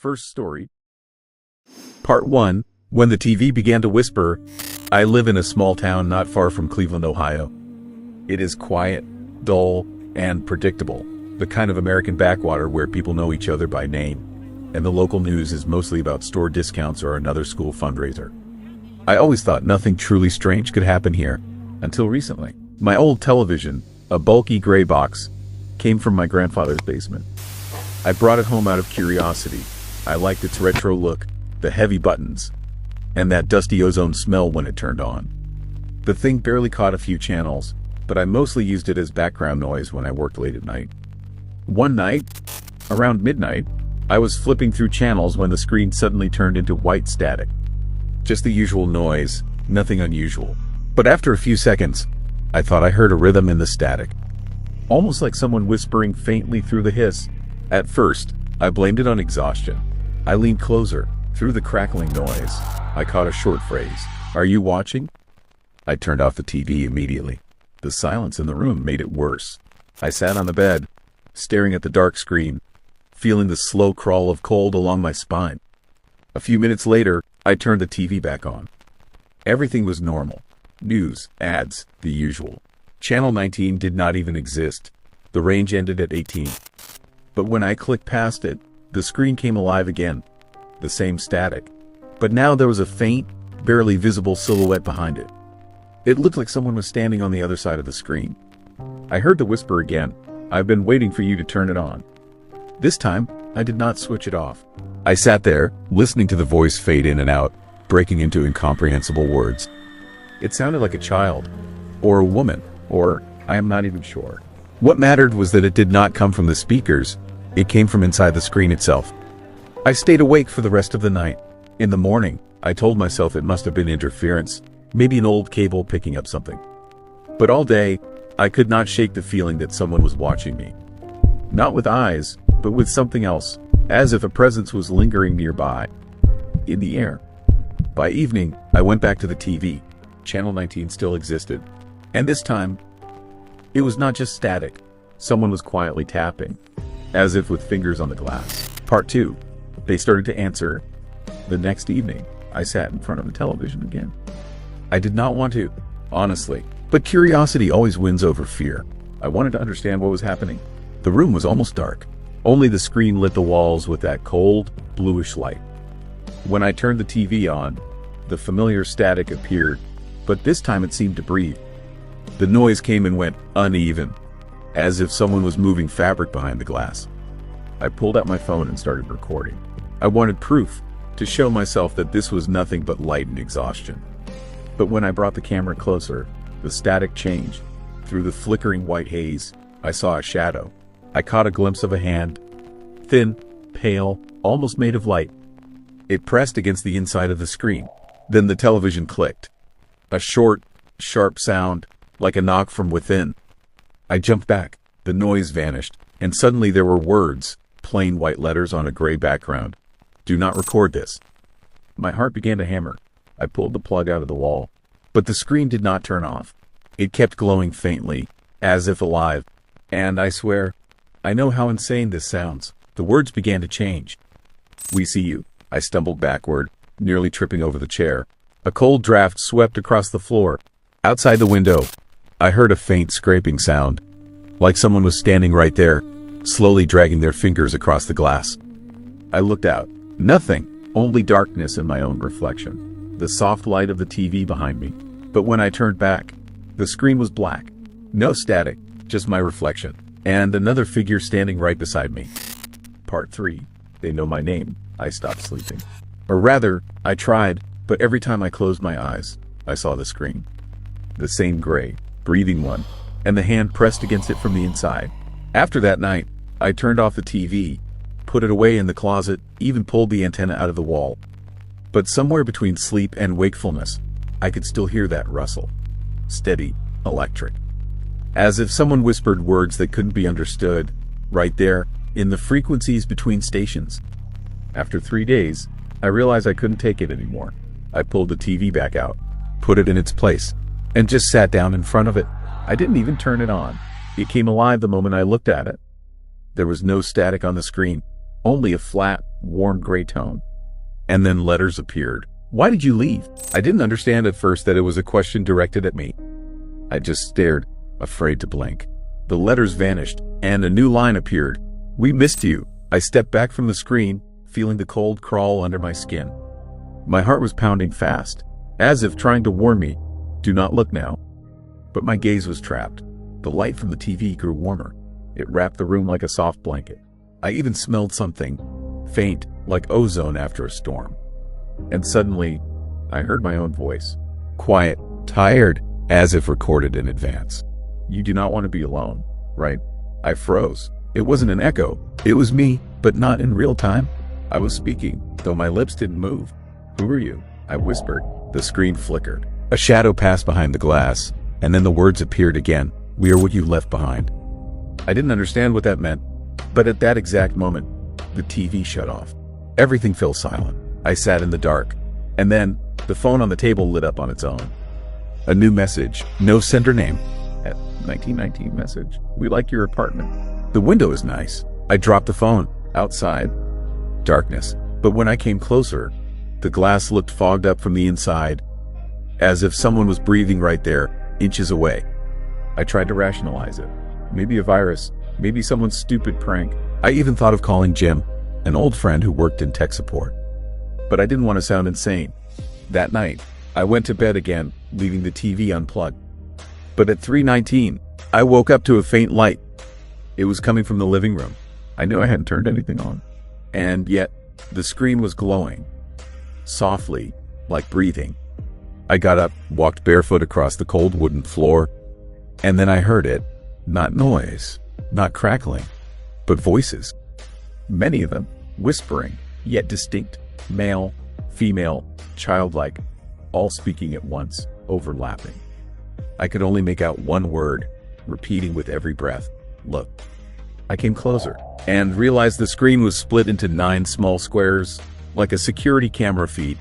First story. Part 1. When the TV began to whisper. I live in a small town not far from Cleveland, Ohio. It is quiet, dull, and predictable. The kind of American backwater where people know each other by name, and the local news is mostly about store discounts or another school fundraiser. I always thought nothing truly strange could happen here, until recently. My old television, a bulky gray box, came from my grandfather's basement. I brought it home out of curiosity. I liked its retro look, the heavy buttons, and that dusty ozone smell when it turned on. The thing barely caught a few channels, but I mostly used it as background noise when I worked late at night. One night, around midnight, I was flipping through channels when the screen suddenly turned into white static. Just the usual noise, nothing unusual. But after a few seconds, I thought I heard a rhythm in the static. Almost like someone whispering faintly through the hiss. At first, I blamed it on exhaustion. I leaned closer. Through the crackling noise, I caught a short phrase. "Are you watching?" I turned off the TV immediately. The silence in the room made it worse. I sat on the bed, staring at the dark screen, feeling the slow crawl of cold along my spine. A few minutes later, I turned the TV back on. Everything was normal. News, ads, the usual. Channel 19 did not even exist. The range ended at 18. But when I clicked past it, the screen came alive again. The same static. But now there was a faint, barely visible silhouette behind it. It looked like someone was standing on the other side of the screen. I heard the whisper again. "I've been waiting for you to turn it on." This time, I did not switch it off. I sat there, listening to the voice fade in and out, breaking into incomprehensible words. It sounded like a child, or a woman, or I am not even sure. What mattered was that it did not come from the speakers. It came from inside the screen itself. I stayed awake for the rest of the night. In the morning, I told myself it must have been interference, maybe an old cable picking up something. But all day, I could not shake the feeling that someone was watching me. Not with eyes, but with something else, as if a presence was lingering nearby, in the air. By evening, I went back to the TV. Channel 19 still existed. And this time, it was not just static. Someone was quietly tapping, as if with fingers on the glass. Part 2. They started to answer. The next evening, I sat in front of the television again. I did not want to, honestly, but curiosity always wins over fear. I wanted to understand what was happening. The room was almost dark. Only the screen lit the walls with that cold, bluish light. When I turned the TV on, the familiar static appeared, but this time it seemed to breathe. The noise came and went uneven, as if someone was moving fabric behind the glass. I pulled out my phone and started recording. I wanted proof, to show myself that this was nothing but light and exhaustion. But when I brought the camera closer, the static changed. Through the flickering white haze, I saw a shadow. I caught a glimpse of a hand, thin, pale, almost made of light. It pressed against the inside of the screen. Then the television clicked. A short, sharp sound, like a knock from within. I jumped back. The noise vanished, and suddenly there were words, plain white letters on a gray background. "Do not record this." My heart began to hammer. I pulled the plug out of the wall, but the screen did not turn off. It kept glowing faintly, as if alive. And I swear, I know how insane this sounds. The words began to change. "We see you." I stumbled backward, nearly tripping over the chair. A cold draft swept across the floor. Outside the window, I heard a faint scraping sound, like someone was standing right there, slowly dragging their fingers across the glass. I looked out. Nothing, only darkness and my own reflection. The soft light of the TV behind me. But when I turned back, the screen was black. No static, just my reflection. And another figure standing right beside me. Part 3. They know my name. I stopped sleeping. Or rather, I tried, but every time I closed my eyes, I saw the screen. The same gray, breathing one, and the hand pressed against it from the inside. After that night, I turned off the TV, put it away in the closet, even pulled the antenna out of the wall. But somewhere between sleep and wakefulness, I could still hear that rustle. Steady, electric. As if someone whispered words that couldn't be understood, right there, in the frequencies between stations. After 3 days, I realized I couldn't take it anymore. I pulled the TV back out, put it in its place, and just sat down in front of it. I didn't even turn it on. It came alive the moment I looked at it. There was no static on the screen, only a flat, warm gray tone. And then letters appeared. Why did you leave? I didn't understand at first that it was a question directed at me. I just stared, afraid to blink. The letters vanished, and a new line appeared. We missed you. I stepped back from the screen, feeling the cold crawl under my skin. My heart was pounding fast, as if trying to warn me, do not look now. But my gaze was trapped. The light from the TV grew warmer. It wrapped the room like a soft blanket. I even smelled something, faint, like ozone after a storm. And suddenly, I heard my own voice. Quiet, tired, as if recorded in advance. You do not want to be alone, right? I froze. It wasn't an echo. It was me, but not in real time. I was speaking, though my lips didn't move. Who are you? I whispered. The screen flickered. A shadow passed behind the glass, and then the words appeared again. We are what you left behind. I didn't understand what that meant, but at that exact moment, the TV shut off. Everything fell silent. I sat in the dark, and then the phone on the table lit up on its own. A new message, no sender name. At 1919 message, we like your apartment. The window is nice. I dropped the phone. Outside, darkness. But when I came closer, the glass looked fogged up from the inside, as if someone was breathing right there, inches away. I tried to rationalize it. Maybe a virus, maybe someone's stupid prank. I even thought of calling Jim, an old friend who worked in tech support. But I didn't want to sound insane. That night, I went to bed again, leaving the TV unplugged. But at 3:19, I woke up to a faint light. It was coming from the living room. I knew I hadn't turned anything on. And yet, the screen was glowing. Softly, like breathing. I got up, walked barefoot across the cold wooden floor, and then I heard it. Not noise, not crackling, but voices. Many of them, whispering, yet distinct. Male, female, childlike, all speaking at once, overlapping. I could only make out one word, repeating with every breath. Look. I came closer, and realized the screen was split into 9 small squares, like a security camera feed,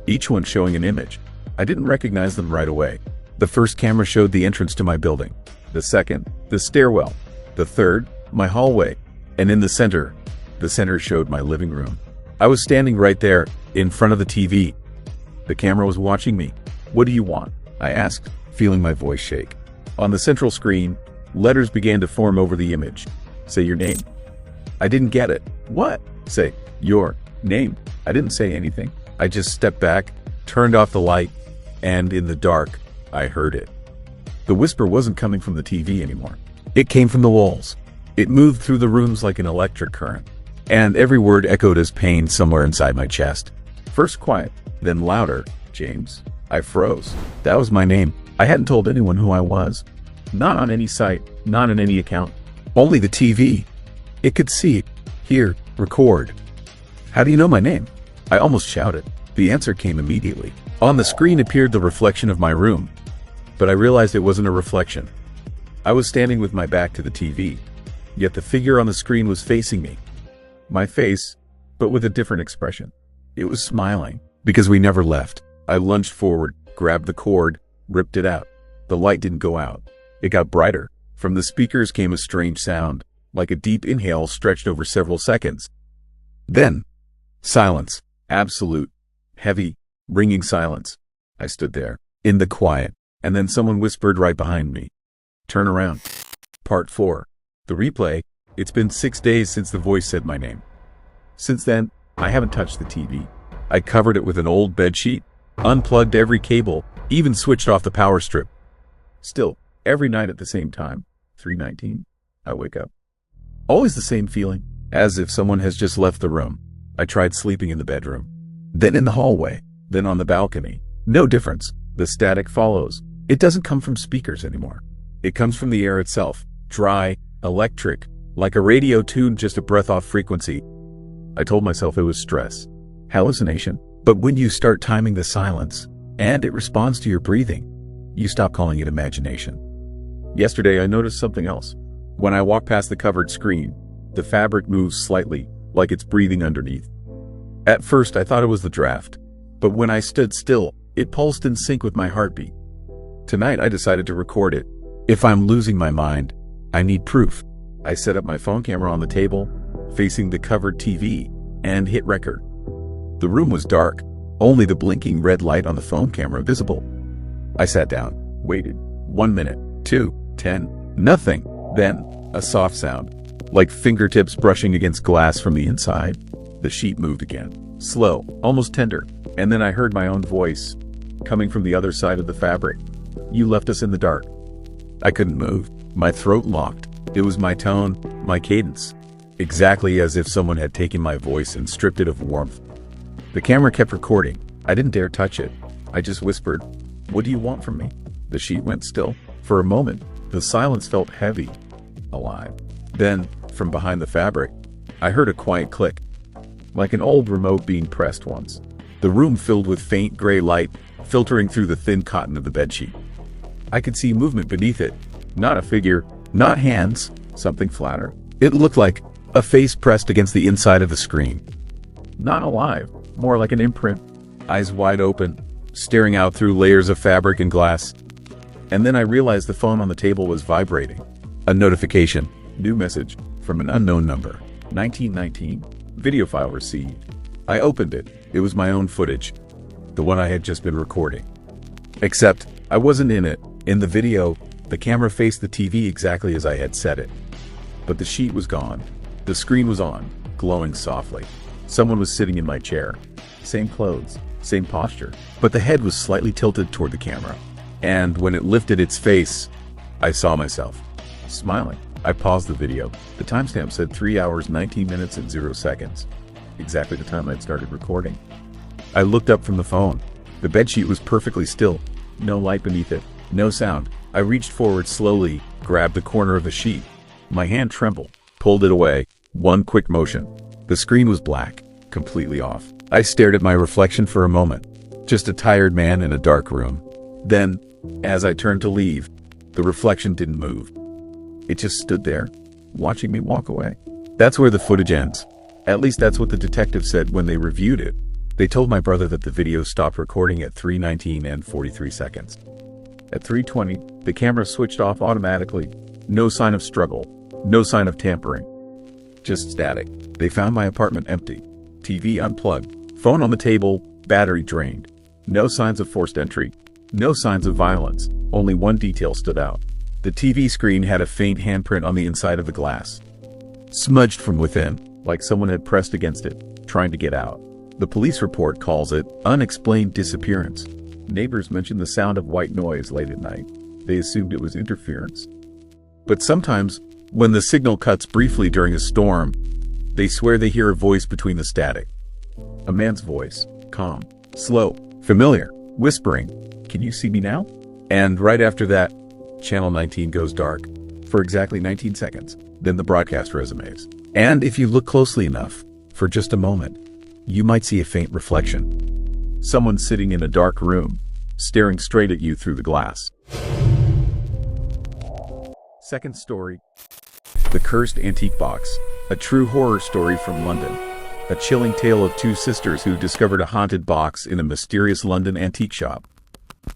each one showing an image. I didn't recognize them right away. The first camera showed the entrance to my building. The second, the stairwell. The third, my hallway. And in the center showed my living room. I was standing right there, in front of the TV. The camera was watching me. What do you want? I asked, feeling my voice shake. On the central screen, letters began to form over the image. Say your name. I didn't get it. What? Say, your name. I didn't say anything. I just stepped back, turned off the light, and in the dark, I heard it. The whisper wasn't coming from the TV anymore. It came from the walls. It moved through the rooms like an electric current. And every word echoed as pain somewhere inside my chest. First quiet, then louder. James. I froze. That was my name. I hadn't told anyone who I was. Not on any site, not in any account. Only the TV. It could see, hear, record. How do you know my name? I almost shouted. The answer came immediately. On the screen appeared the reflection of my room. But I realized it wasn't a reflection. I was standing with my back to the TV. Yet the figure on the screen was facing me. My face, but with a different expression. It was smiling, because we never left. I lunged forward, grabbed the cord, ripped it out. The light didn't go out. It got brighter. From the speakers came a strange sound, like a deep inhale stretched over several seconds. Then, silence. Absolute, heavy, ringing silence. I stood there, in the quiet, and then someone whispered right behind me. Turn around. Part 4. The replay. It's been 6 days since the voice said my name. Since then, I haven't touched the TV. I covered it with an old bed sheet, unplugged every cable, even switched off the power strip. Still, every night at the same time, 3:19, I wake up. Always the same feeling, as if someone has just left the room. I tried sleeping in the bedroom, then in the hallway, then on the balcony. No difference. The static follows. It doesn't come from speakers anymore. It comes from the air itself, dry, electric, like a radio tuned just a breath off frequency. I told myself it was stress, hallucination. But when you start timing the silence, and it responds to your breathing, you stop calling it imagination. Yesterday I noticed something else. When I walk past the covered screen, the fabric moves slightly, like it's breathing underneath. At first I thought it was the draft, but when I stood still, it pulsed in sync with my heartbeat. Tonight I decided to record it. If I'm losing my mind, I need proof. I set up my phone camera on the table, facing the covered TV, and hit record. The room was dark, only the blinking red light on the phone camera visible. I sat down, waited. 1 minute, 2, 10, nothing. Then, a soft sound, like fingertips brushing against glass from the inside. The sheet moved again, slow, almost tender, and then I heard my own voice, coming from the other side of the fabric. "You left us in the dark." I couldn't move. My throat locked. It was my tone, my cadence. Exactly as if someone had taken my voice and stripped it of warmth. The camera kept recording. I didn't dare touch it. I just whispered, "What do you want from me?" The sheet went still. For a moment, the silence felt heavy, alive. Then, from behind the fabric, I heard a quiet click, like an old remote being pressed once. The room filled with faint gray light, filtering through the thin cotton of the bedsheet. I could see movement beneath it. Not a figure, not hands, something flatter. It looked like a face pressed against the inside of the screen. Not alive, more like an imprint. Eyes wide open, staring out through layers of fabric and glass. And then I realized the phone on the table was vibrating. A notification. New message from an unknown number. 1919. Video file received. I opened it. It was my own footage. The one I had just been recording. Except, I wasn't in it. In the video, the camera faced the TV exactly as I had set it. But the sheet was gone. The screen was on, glowing softly. Someone was sitting in my chair. Same clothes, same posture. But the head was slightly tilted toward the camera. And when it lifted its face, I saw myself, smiling. I paused the video. The timestamp said 3 hours, 19 minutes, and 0 seconds. Exactly the time I'd started recording. I looked up from the phone. The bedsheet was perfectly still. No light beneath it. No sound. I reached forward slowly, grabbed the corner of the sheet. My hand trembled, pulled it away. One quick motion. The screen was black, completely off. I stared at my reflection for a moment. Just a tired man in a dark room. Then, as I turned to leave, the reflection didn't move. It just stood there, watching me walk away. That's where the footage ends. At least that's what the detective said when they reviewed it. They told my brother that the video stopped recording at 3:19 and 43 seconds. At 3:20, the camera switched off automatically. No sign of struggle, no sign of tampering. Just static. They found my apartment empty. TV unplugged, phone on the table, battery drained. No signs of forced entry. No signs of violence. Only one detail stood out. The TV screen had a faint handprint on the inside of the glass. Smudged from within, like someone had pressed against it, trying to get out. The police report calls it unexplained disappearance. Neighbors mentioned the sound of white noise late at night. They assumed it was interference. But sometimes, when the signal cuts briefly during a storm, they swear they hear a voice between the static. A man's voice, calm, slow, familiar, whispering, "Can you see me now?" And right after that, Channel 19 goes dark for exactly 19 seconds. Then the broadcast resumes. And if you look closely enough, for just a moment, you might see a faint reflection. Someone sitting in a dark room, staring straight at you through the glass. Second story. The Cursed Antique Box. A true horror story from London. A chilling tale of two sisters who discovered a haunted box in a mysterious London antique shop.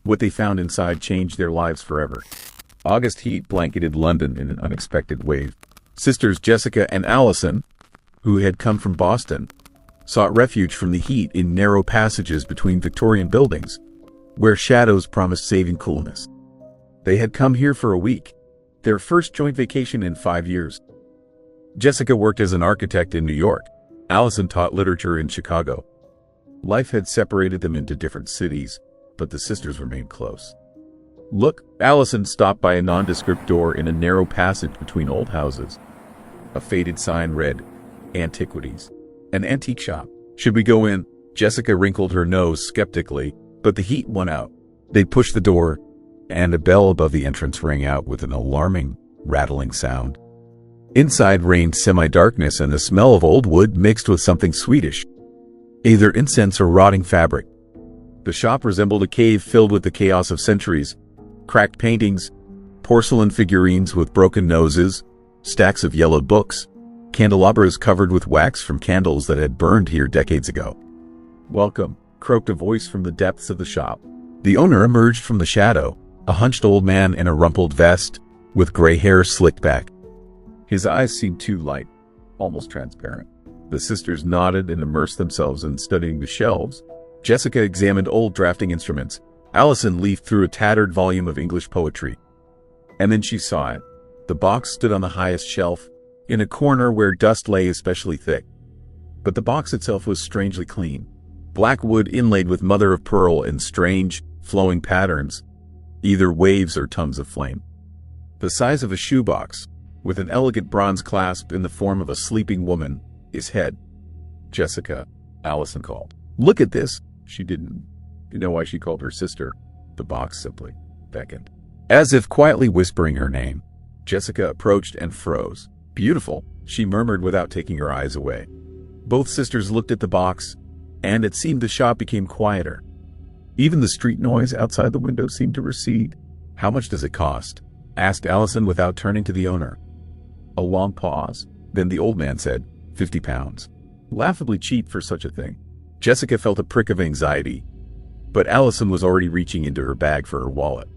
What they found inside changed their lives forever. August heat blanketed London in an unexpected wave. Sisters Jessica and Allison, who had come from Boston, sought refuge from the heat in narrow passages between Victorian buildings, where shadows promised saving coolness. They had come here for a week, their first joint vacation in 5 years. Jessica worked as an architect in New York. Allison taught literature in Chicago. Life had separated them into different cities, but the sisters remained close. Look, Allison stopped by a nondescript door in a narrow passage between old houses. A faded sign read, "Antiquities." An antique shop. "Should we go in?" Jessica wrinkled her nose skeptically, but the heat won out. They pushed the door, and a bell above the entrance rang out with an alarming, rattling sound. Inside reigned semi-darkness and the smell of old wood mixed with something sweetish, either incense or rotting fabric. The shop resembled a cave filled with the chaos of centuries. Cracked paintings, porcelain figurines with broken noses, stacks of yellowed books, candelabras covered with wax from candles that had burned here decades ago. "Welcome," croaked a voice from the depths of the shop. The owner emerged from the shadow, a hunched old man in a rumpled vest, with gray hair slicked back. His eyes seemed too light, almost transparent. The sisters nodded and immersed themselves in studying the shelves. Jessica examined old drafting instruments. Allison leafed through a tattered volume of English poetry. And then she saw it. The box stood on the highest shelf, in a corner where dust lay especially thick. But the box itself was strangely clean. Black wood inlaid with mother of pearl in strange, flowing patterns, either waves or tongues of flame. The size of a shoebox, with an elegant bronze clasp in the form of a sleeping woman, his head. Jessica, Allison called. Look at this. She didn't. You know why she called her sister? The box simply beckoned. As if quietly whispering her name, Jessica approached and froze. Beautiful, she murmured without taking her eyes away. Both sisters looked at the box, and it seemed the shop became quieter. Even the street noise outside the window seemed to recede. How much does it cost? Asked Allison without turning to the owner. A long pause. Then the old man said, £50. Laughably cheap for such a thing. Jessica felt a prick of anxiety, but Allison was already reaching into her bag for her wallet.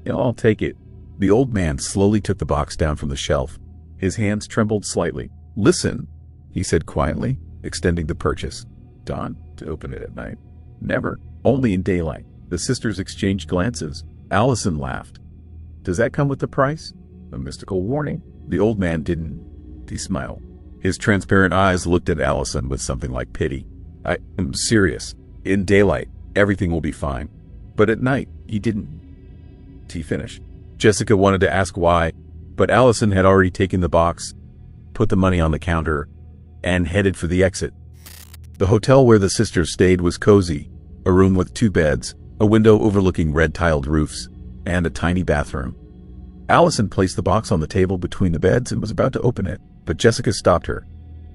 I'll take it. The old man slowly took the box down from the shelf. His hands trembled slightly. Listen, he said quietly, extending the purchase. Dawn, to open it at night. Never, only in daylight. The sisters exchanged glances. Allison laughed. Does that come with the price? A mystical warning. The old man didn't. He smiled. His transparent eyes looked at Allison with something like pity. I am serious. In daylight, everything will be fine. But at night, he didn't. He finished. Jessica wanted to ask why, but Allison had already taken the box, put the money on the counter, and headed for the exit. The hotel where the sisters stayed was cozy, a room with 2 beds, a window overlooking red-tiled roofs, and a tiny bathroom. Allison placed the box on the table between the beds and was about to open it, but Jessica stopped her.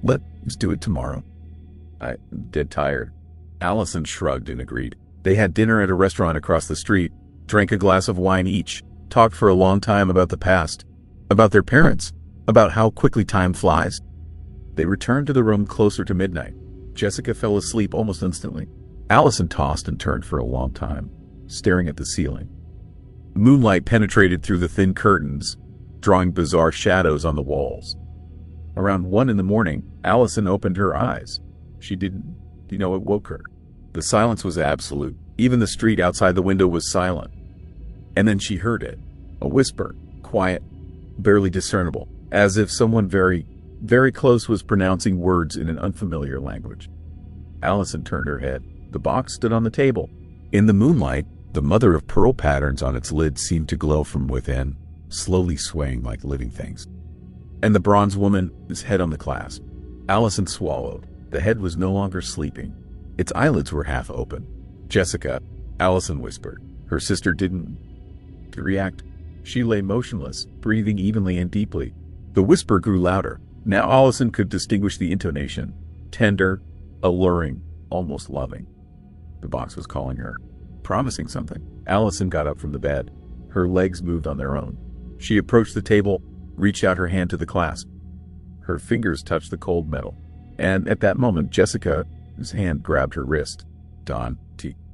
Let's do it tomorrow. I'm dead tired. Allison shrugged and agreed. They had dinner at a restaurant across the street, drank a glass of wine each, talked for a long time about the past, about their parents, about how quickly time flies. They returned to the room closer to midnight. Jessica fell asleep almost instantly. Allison tossed and turned for a long time, staring at the ceiling. Moonlight penetrated through the thin curtains, drawing bizarre shadows on the walls. Around 1 a.m, Allison opened her eyes. She didn't. It woke her. The silence was absolute. Even the street outside the window was silent. And then she heard it. A whisper, quiet, barely discernible, as if someone very, very close was pronouncing words in an unfamiliar language. Allison turned her head. The box stood on the table. In the moonlight, the mother of pearl patterns on its lid seemed to glow from within, slowly swaying like living things. And the bronze woman, his head on the clasp. Allison swallowed. The head was no longer sleeping. Its eyelids were half open. Jessica, Allison whispered. Her sister didn't react. She lay motionless, breathing evenly and deeply. The whisper grew louder. Now Allison could distinguish the intonation. Tender, alluring, almost loving. The box was calling her, promising something. Allison got up from the bed. Her legs moved on their own. She approached the table, reached out her hand to the clasp. Her fingers touched the cold metal. And at that moment, Jessica's hand grabbed her wrist. Dawn,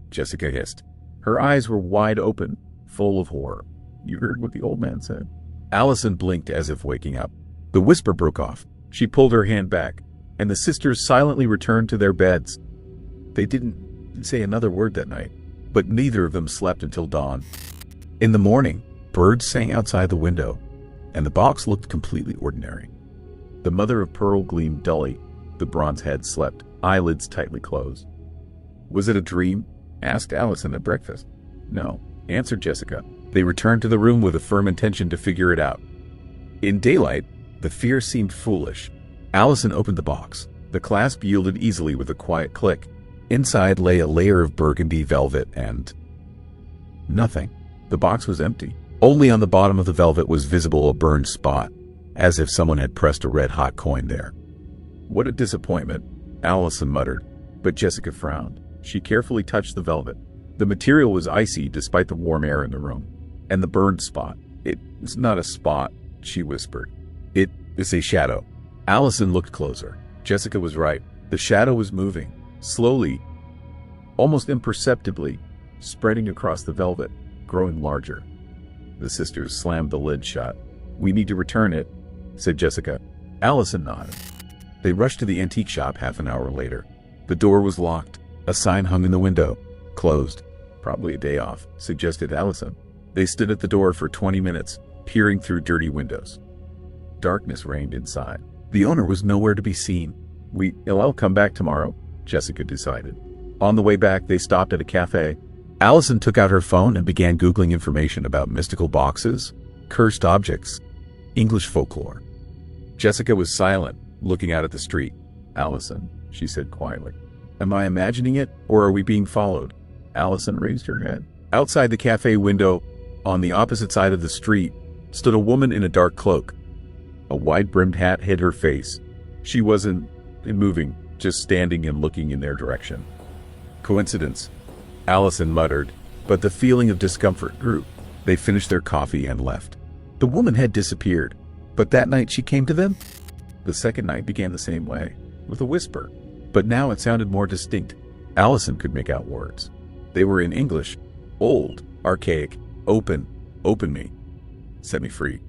Jessica hissed. Her eyes were wide open, full of horror. You heard what the old man said? Allison blinked as if waking up. The whisper broke off. She pulled her hand back, and the sisters silently returned to their beds. They didn't say another word that night, but neither of them slept until dawn. In the morning, birds sang outside the window, and the box looked completely ordinary. The mother of pearl gleamed dully. The bronze head slept, eyelids tightly closed. Was it a dream? Asked Allison at breakfast. No, answered Jessica. They returned to the room with a firm intention to figure it out. In daylight, the fear seemed foolish. Allison opened the box. The clasp yielded easily with a quiet click. Inside lay a layer of burgundy velvet and nothing. The box was empty. Only on the bottom of the velvet was visible a burned spot, as if someone had pressed a red-hot coin there. What a disappointment, Allison muttered, but Jessica frowned. She carefully touched the velvet. The material was icy despite the warm air in the room. And the burned spot. It's not a spot, she whispered. It is a shadow. Allison looked closer. Jessica was right. The shadow was moving, slowly, almost imperceptibly, spreading across the velvet, growing larger. The sisters slammed the lid shut. We need to return it, said Jessica. Allison nodded. They rushed to the antique shop half an hour later. The door was locked. A sign hung in the window. Closed. Probably a day off, suggested Allison. They stood at the door for 20 minutes, peering through dirty windows. Darkness reigned inside. The owner was nowhere to be seen. I'll come back tomorrow, Jessica decided. On the way back, they stopped at a cafe. Allison took out her phone and began Googling information about mystical boxes, cursed objects, English folklore. Jessica was silent, looking out at the street. Allison, she said quietly. Am I imagining it, or are we being followed? Allison raised her head. Outside the cafe window, on the opposite side of the street, stood a woman in a dark cloak. A wide-brimmed hat hid her face. She wasn't moving, just standing and looking in their direction. Coincidence, Allison muttered, but the feeling of discomfort grew. They finished their coffee and left. The woman had disappeared, but that night she came to them. The second night began the same way, with a whisper, but now it sounded more distinct. Allison could make out words. They were in English, old, archaic. Open me. Set me free.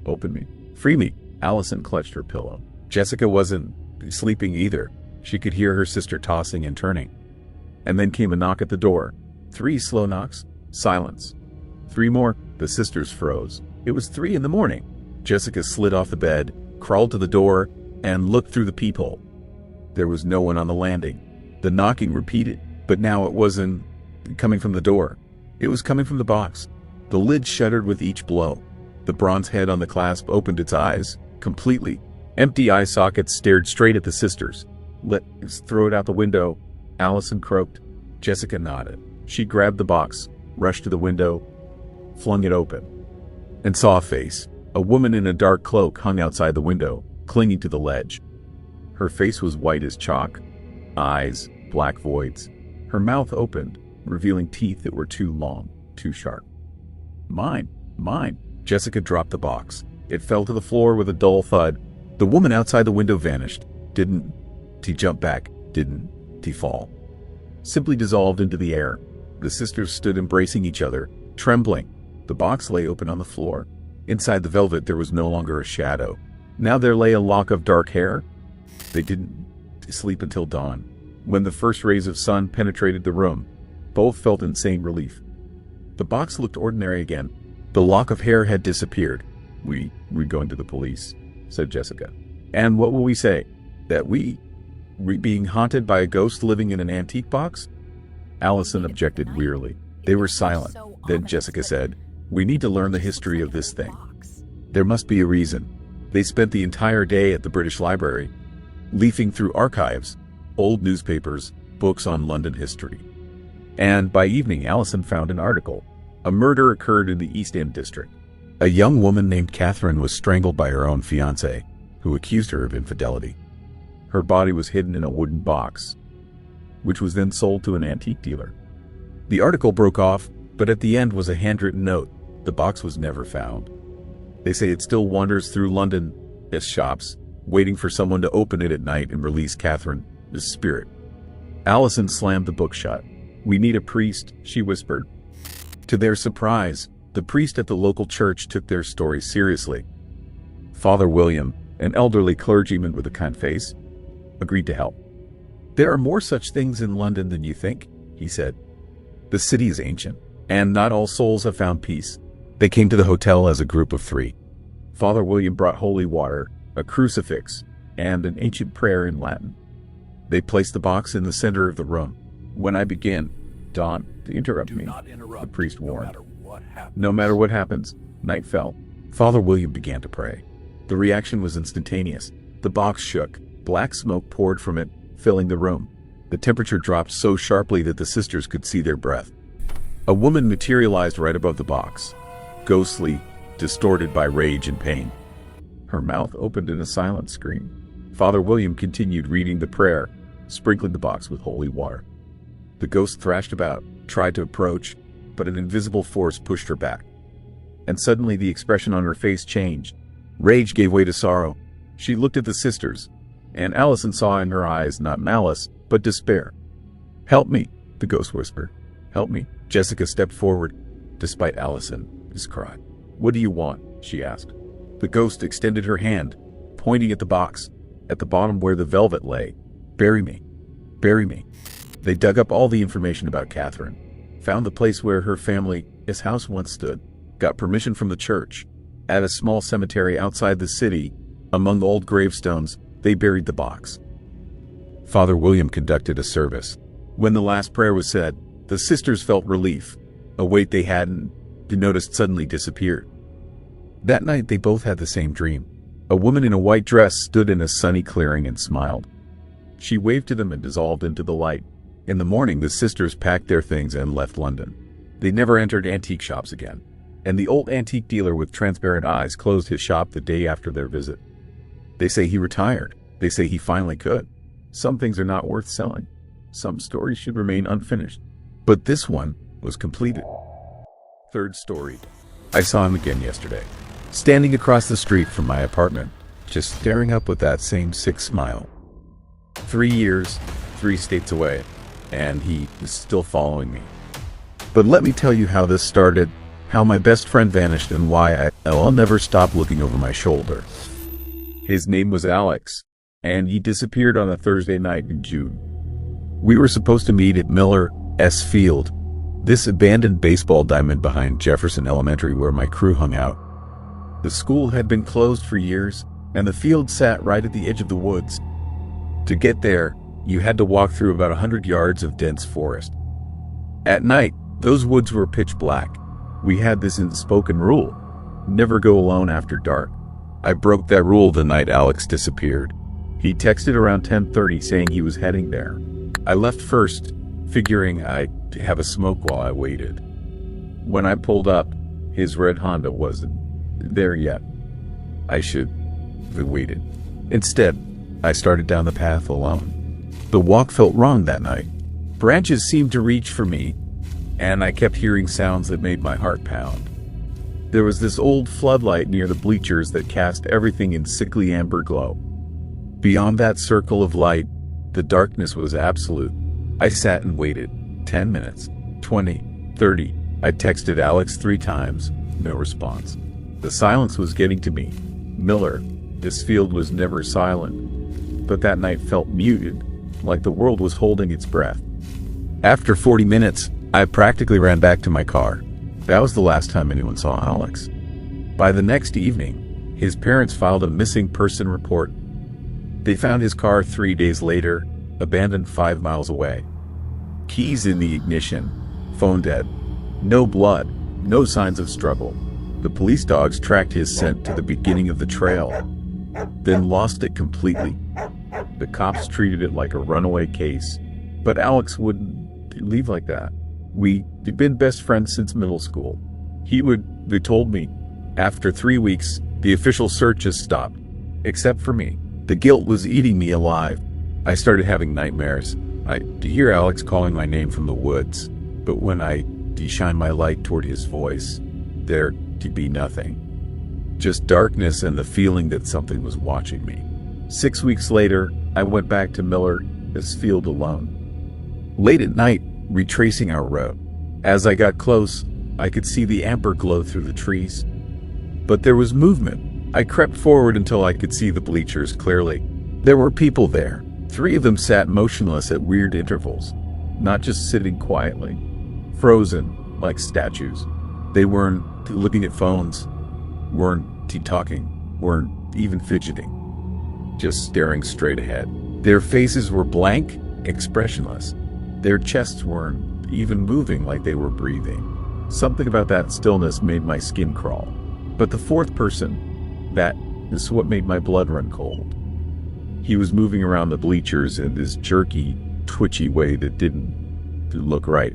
Open me. Free me. Allison clutched her pillow. Jessica wasn't sleeping either. She could hear her sister tossing and turning. And then came a knock at the door. 3 slow knocks. Silence. 3 more. The sisters froze. It was 3 a.m. Jessica slid off the bed, crawled to the door, and looked through the peephole. There was no one on the landing. The knocking repeated, but now it wasn't coming from the door. It was coming from the box. The lid shuddered with each blow. The bronze head on the clasp opened its eyes, completely. Empty eye sockets stared straight at the sisters. Let's throw it out the window, Allison croaked. Jessica nodded. She grabbed the box, rushed to the window, flung it open, and saw a face. A woman in a dark cloak hung outside the window, clinging to the ledge. Her face was white as chalk, eyes, black voids. Her mouth opened, revealing teeth that were too long, too sharp. Mine. Jessica dropped the box. It fell to the floor with a dull thud. The woman outside the window vanished. Didn't he jump back? Didn't he fall? Simply dissolved into the air. The sisters stood embracing each other, trembling. The box lay open on the floor. Inside the velvet there was no longer a shadow. Now there lay a lock of dark hair. They didn't sleep until dawn. When the first rays of sun penetrated the room, both felt insane relief. The box looked ordinary again. The lock of hair had disappeared. We're going to the police, said Jessica. And what will we say? That we're being haunted by a ghost living in an antique box? Allison objected wearily. They were silent. Then Jessica said, we need to learn the history of this thing. There must be a reason. They spent the entire day at the British Library, leafing through archives, old newspapers, books on London history. And by evening, Allison found an article. A murder occurred in the East End district. A young woman named Catherine was strangled by her own fiancé, who accused her of infidelity. Her body was hidden in a wooden box, which was then sold to an antique dealer. The article broke off, but at the end was a handwritten note. The box was never found. They say it still wanders through London's shops, waiting for someone to open it at night and release Catherine's spirit. Allison slammed the book shut. We need a priest, she whispered. To their surprise, the priest at the local church took their story seriously. Father William, an elderly clergyman with a kind face, agreed to help. There are more such things in London than you think, he said. The city is ancient, and not all souls have found peace. They came to the hotel as a group of 3. Father William brought holy water, a crucifix, and an ancient prayer in Latin. They placed the box in the center of the room. When I begin, Don, to interrupt me, the priest warned. No matter what happens, night fell. Father William began to pray. The reaction was instantaneous. The box shook. Black smoke poured from it, filling the room. The temperature dropped so sharply that the sisters could see their breath. A woman materialized right above the box, ghostly, distorted by rage and pain. Her mouth opened in a silent scream. Father William continued reading the prayer, sprinkling the box with holy water. The ghost thrashed about, tried to approach, but an invisible force pushed her back. And suddenly the expression on her face changed. Rage gave way to sorrow. She looked at the sisters, and Allison saw in her eyes not malice, but despair. Help me, the ghost whispered. Help me. Jessica stepped forward, despite Allison's cry. What do you want? She asked. The ghost extended her hand, pointing at the box. at the bottom where the velvet lay. Bury me. Bury me. They dug up all the information about Catherine, found the place where her family's house once stood, got permission from the church. At a small cemetery outside the city, among old gravestones, they buried the box. Father William conducted a service. When the last prayer was said, the sisters felt relief. A weight they hadn't noticed suddenly disappeared. That night they both had the same dream. A woman in a white dress stood in a sunny clearing and smiled. She waved to them and dissolved into the light. In the morning, the sisters packed their things and left London. They never entered antique shops again, and the old antique dealer with transparent eyes closed his shop the day after their visit. They say he retired. They say he finally could. Some things are not worth selling. Some stories should remain unfinished. But this one was completed. Third story. I saw him again yesterday, standing across the street from my apartment, just staring up with that same sick smile. 3 years, 3 states away, and he is still following me. But let me tell you how this started, how my best friend vanished, and why I'll never stop looking over my shoulder. His name was Alex, and he disappeared on a Thursday night in June. We were supposed to meet at Miller's Field, this abandoned baseball diamond behind Jefferson Elementary where my crew hung out. The school had been closed for years, and the field sat right at the edge of the woods. To get there, you had to walk through about 100 yards of dense forest. At night, those woods were pitch black. We had this unspoken rule: never go alone after dark. I broke that rule the night Alex disappeared. He texted around 10:30 saying he was heading there. I left first, figuring I'd have a smoke while I waited. When I pulled up, his red Honda wasn't there yet. I should have waited. Instead, I started down the path alone. The walk felt wrong that night. Branches seemed to reach for me, and I kept hearing sounds that made my heart pound. There was this old floodlight near the bleachers that cast everything in sickly amber glow. Beyond that circle of light, the darkness was absolute. I sat and waited. 10 minutes, 20, 30. I texted Alex 3 times, no response. The silence was getting to me. Miller, this field was never silent, but that night felt muted, like the world was holding its breath. After 40 minutes, I practically ran back to my car. That was the last time anyone saw Alex. By the next evening, his parents filed a missing person report. They found his car 3 days later, abandoned 5 miles away. Keys in the ignition, phone dead. No blood, no signs of struggle. The police dogs tracked his scent to the beginning of the trail, then lost it completely. The cops treated it like a runaway case, but Alex wouldn't leave like that. We'd been best friends since middle school. They told me, after 3 weeks, the official search has stopped. Except for me. The guilt was eating me alive. I started having nightmares. I'd hear Alex calling my name from the woods, but when I shine my light toward his voice, there'd be nothing. Just darkness and the feeling that something was watching me. 6 weeks later, I went back to Miller's Field alone. Late at night, retracing our road. As I got close, I could see the amber glow through the trees. But there was movement. I crept forward until I could see the bleachers clearly. There were people there. 3 of them sat motionless at weird intervals, not just sitting quietly, frozen like statues. They weren't looking at phones, weren't talking, weren't even fidgeting, just staring straight ahead. Their faces were blank, expressionless. Their chests weren't even moving like they were breathing. Something about that stillness made my skin crawl. But the 4th person, that is what made my blood run cold. He was moving around the bleachers in this jerky, twitchy way that didn't look right.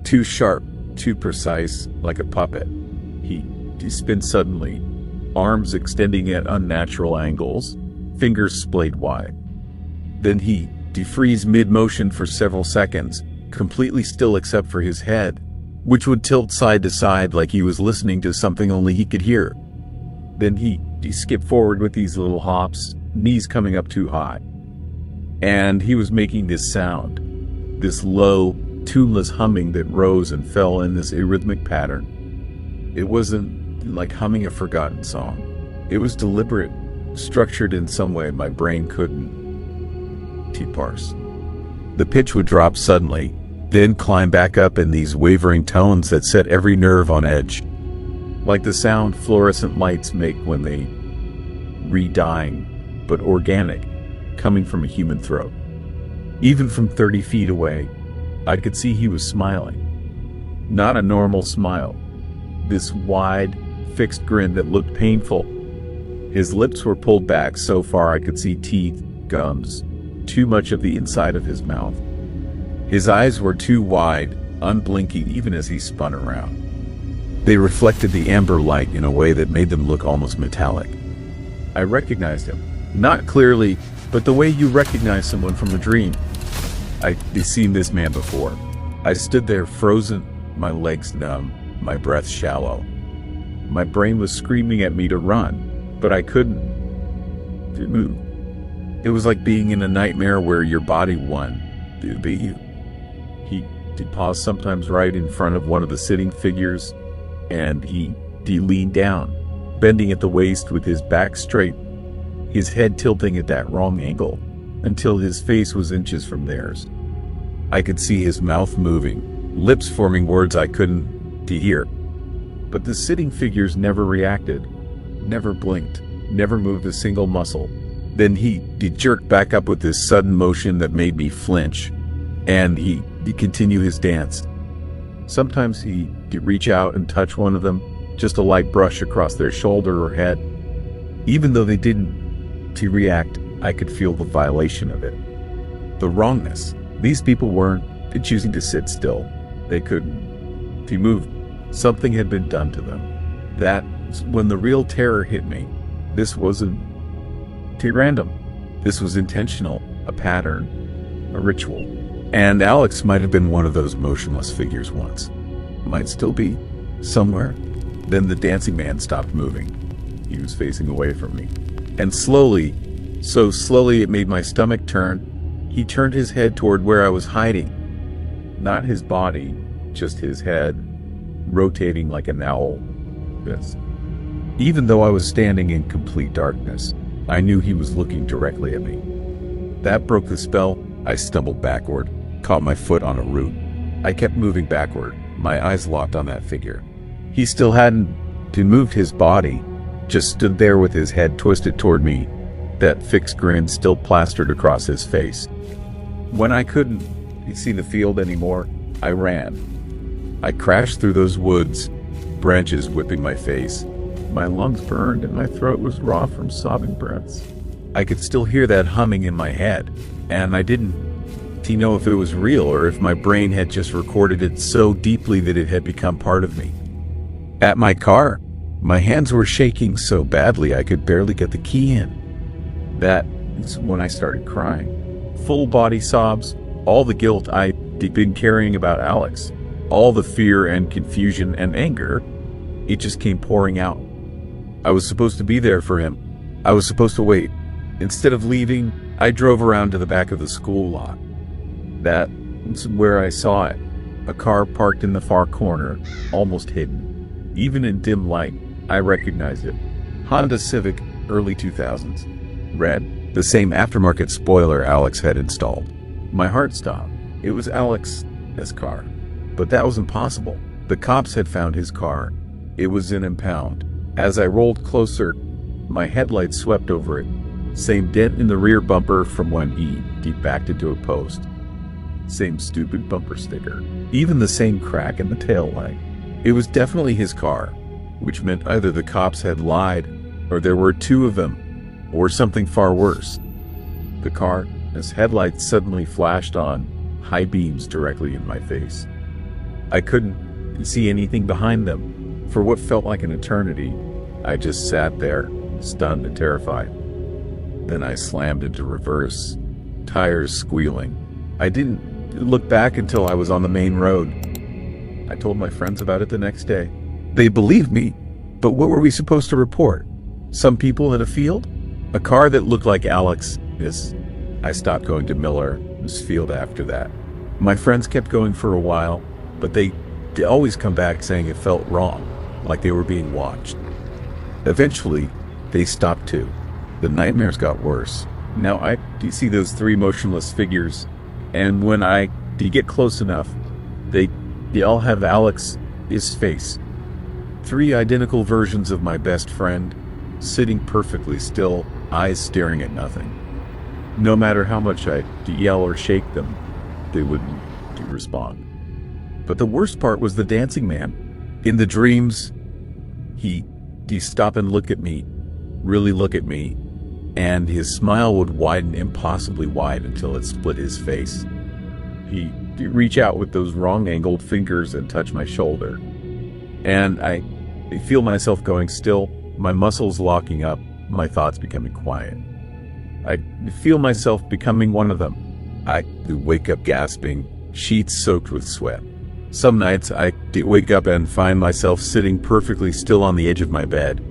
Too sharp, too precise, like a puppet. He spun suddenly, arms extending at unnatural angles, fingers splayed wide. Then he defreeze mid-motion for several seconds, completely still except for his head, which would tilt side to side like he was listening to something only he could hear. Then he skipped forward with these little hops, knees coming up too high. And he was making this sound, this low, tuneless humming that rose and fell in this arrhythmic pattern. It wasn't like humming a forgotten song. It was deliberate, structured in some way my brain couldn't parse. The pitch would drop suddenly, then climb back up in these wavering tones that set every nerve on edge, like the sound fluorescent lights make when they re-dying, but organic, coming from a human throat. Even from 30 feet away, I could see he was smiling. Not a normal smile. This wide, fixed grin that looked painful. His lips were pulled back so far I could see teeth, gums, too much of the inside of his mouth. His eyes were too wide, unblinking even as he spun around. They reflected the amber light in a way that made them look almost metallic. I recognized him. Not clearly, but the way you recognize someone from a dream. I'd seen this man before. I stood there frozen, my legs numb, my breath shallow. My brain was screaming at me to run, but I couldn't move. It was like being in a nightmare where your body won to be you. He did pause sometimes right in front of one of the sitting figures, and he leaned down, bending at the waist with his back straight, his head tilting at that wrong angle, until his face was inches from theirs. I could see his mouth moving, lips forming words I couldn't hear. But the sitting figures never reacted, never blinked, never moved a single muscle. Then he jerked back up with this sudden motion that made me flinch, and he continued his dance. Sometimes he'd reach out and touch one of them, just a light brush across their shoulder or head. Even though they didn't react, I could feel the violation of it. The wrongness. These people weren't choosing to sit still. They couldn't move. Something had been done to them. That's when the real terror hit me. This wasn't random. This was intentional, a pattern, a ritual. And Alex might have been one of those motionless figures once. Might still be, somewhere. Then the dancing man stopped moving. He was facing away from me. And slowly, so slowly it made my stomach turn, he turned his head toward where I was hiding. Not his body, just his head, rotating like an owl. Yes. Even though I was standing in complete darkness, I knew he was looking directly at me. That broke the spell. I stumbled backward, caught my foot on a root. I kept moving backward, my eyes locked on that figure. He still hadn't moved his body, just stood there with his head twisted toward me, that fixed grin still plastered across his face. When I couldn't see the field anymore, I ran. I crashed through those woods, branches whipping my face. My lungs burned and my throat was raw from sobbing breaths. I could still hear that humming in my head, and I didn't know if it was real or if my brain had just recorded it so deeply that it had become part of me. At my car, my hands were shaking so badly I could barely get the key in. That's when I started crying. Full body sobs, all the guilt I'd been carrying about Alex, all the fear and confusion and anger, it just came pouring out. I was supposed to be there for him. I was supposed to wait. Instead of leaving, I drove around to the back of the school lot. That's where I saw it. A car parked in the far corner, almost hidden. Even in dim light, I recognized it. Honda Civic, early 2000s. Red, the same aftermarket spoiler Alex had installed. My heart stopped. It was Alex's car. But that was impossible. The cops had found his car. It was in impound. As I rolled closer, my headlights swept over it. Same dent in the rear bumper from when he backed into a post. Same stupid bumper sticker. Even the same crack in the tail light. It was definitely his car, which meant either the cops had lied, or there were two of them, or something far worse. The car's headlights suddenly flashed on, high beams directly in my face. I couldn't see anything behind them. For what felt like an eternity, I just sat there, stunned and terrified. Then I slammed into reverse, tires squealing. I didn't look back until I was on the main road. I told my friends about it the next day. They believed me, but what were we supposed to report? Some people in a field? A car that looked like Alex's. I stopped going to Miller's field after that. My friends kept going for a while, but they always come back saying it felt wrong, like they were being watched. Eventually, they stopped too. The nightmares got worse. Now I do see those three motionless figures, and when I do get close enough, they all have Alex's face. Three identical versions of my best friend, sitting perfectly still, eyes staring at nothing. No matter how much I yell or shake them, they wouldn't respond. But the worst part was the dancing man. In the dreams, he'd stop and look at me, really look at me, and his smile would widen impossibly wide until it split his face. He'd reach out with those wrong-angled fingers and touch my shoulder. And I feel myself going still, my muscles locking up, my thoughts becoming quiet. I feel myself becoming one of them. I wake up gasping, sheets soaked with sweat. Some nights I wake up and find myself sitting perfectly still on the edge of my bed,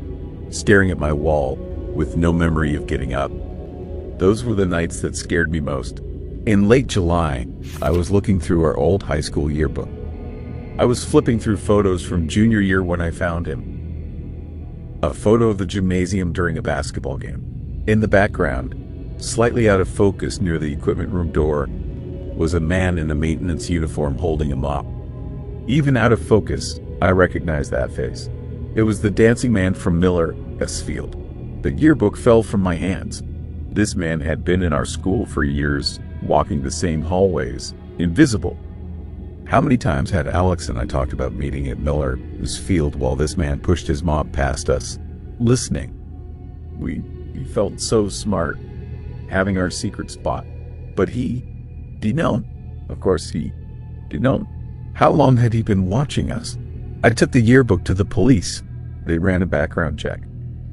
staring at my wall with no memory of getting up. Those were the nights that scared me most. In late July, I was looking through our old high school yearbook. I was flipping through photos from junior year when I found him. A photo of the gymnasium during a basketball game. In the background, slightly out of focus near the equipment room door, was a man in a maintenance uniform holding a mop. Even out of focus, I recognized that face. It was the dancing man from Miller's Field. The yearbook fell from my hands. This man had been in our school for years, walking the same hallways, invisible. How many times had Alex and I talked about meeting at Miller's Field while this man pushed his mop past us, listening? We felt so smart, having our secret spot. But he'd known. Of course, he'd known. How long had he been watching us? I took the yearbook to the police. They ran a background check.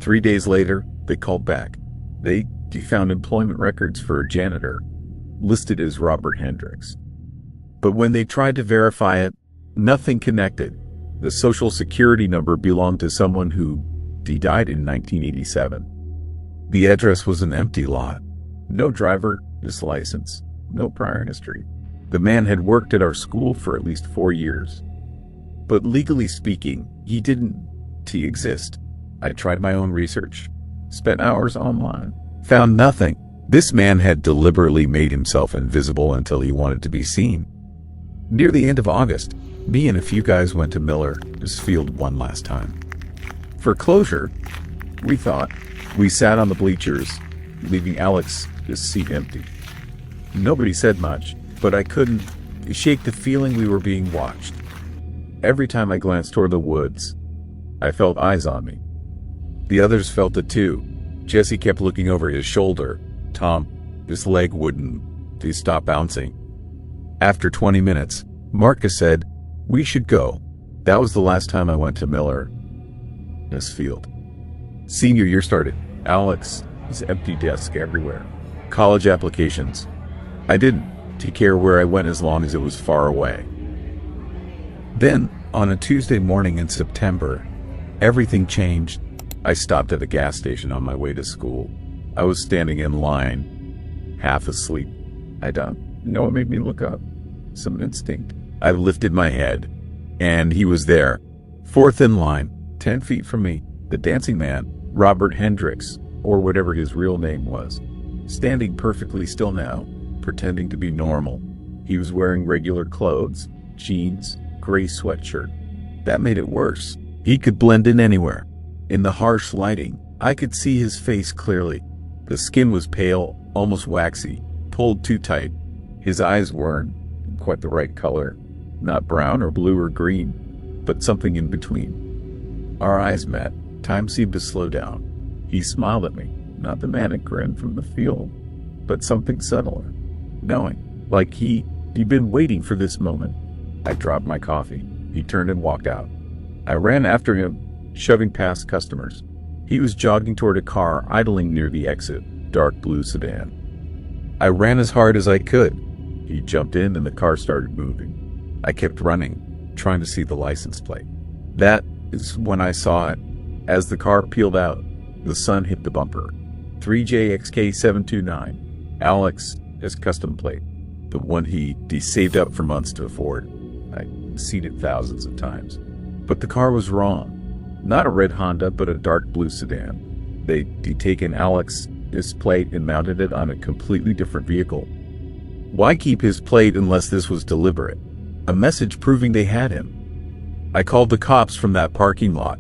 3 days later, they called back. They found employment records for a janitor, listed as Robert Hendricks. But when they tried to verify it, nothing connected. The social security number belonged to someone who died in 1987. The address was an empty lot. No driver's license, no prior history. The man had worked at our school for at least 4 years. But legally speaking, he didn't exist. I tried my own research, spent hours online, found nothing. This man had deliberately made himself invisible until he wanted to be seen. Near the end of August, me and a few guys went to Miller's Field one last time. For closure, we thought. We sat on the bleachers, leaving Alex's seat empty. Nobody said much, but I couldn't shake the feeling we were being watched. Every time I glanced toward the woods, I felt eyes on me. The others felt it too. Jesse kept looking over his shoulder. Tom, his leg wouldn't stop bouncing. After 20 minutes, Marcus said, "We should go." That was the last time I went to Miller's Field. Senior year started. Alex's empty desk everywhere. College applications. I didn't care where I went as long as it was far away. Then, on a Tuesday morning in September, everything changed. I stopped at a gas station on my way to school. I was standing in line, half asleep. I don't know what made me look up. Some instinct. I lifted my head, and he was there, fourth in line, 10 feet from me, the dancing man, Robert Hendricks, or whatever his real name was, standing perfectly still now, pretending to be normal. He was wearing regular clothes, jeans, gray sweatshirt. That made it worse. He could blend in anywhere. In the harsh lighting, I could see his face clearly. The skin was pale, almost waxy, pulled too tight. His eyes weren't quite the right color, not brown or blue or green, but something in between. Our eyes met. Time seemed to slow down. He smiled at me, not the manic grin from the field, but something subtler, knowing, like he'd been waiting for this moment. I dropped my coffee. He turned and walked out. I ran after him, shoving past customers. He was jogging toward a car idling near the exit, dark blue sedan. I ran as hard as I could. He jumped in and the car started moving. I kept running, trying to see the license plate. That is when I saw it. As the car peeled out, the sun hit the bumper. 3JXK729. Alex's custom plate. The one he saved up for months to afford. I'd seen it thousands of times. But the car was wrong. Not a red Honda, but a dark blue sedan. They'd taken Alex's plate and mounted it on a completely different vehicle. Why keep his plate unless this was deliberate? A message proving they had him. I called the cops from that parking lot,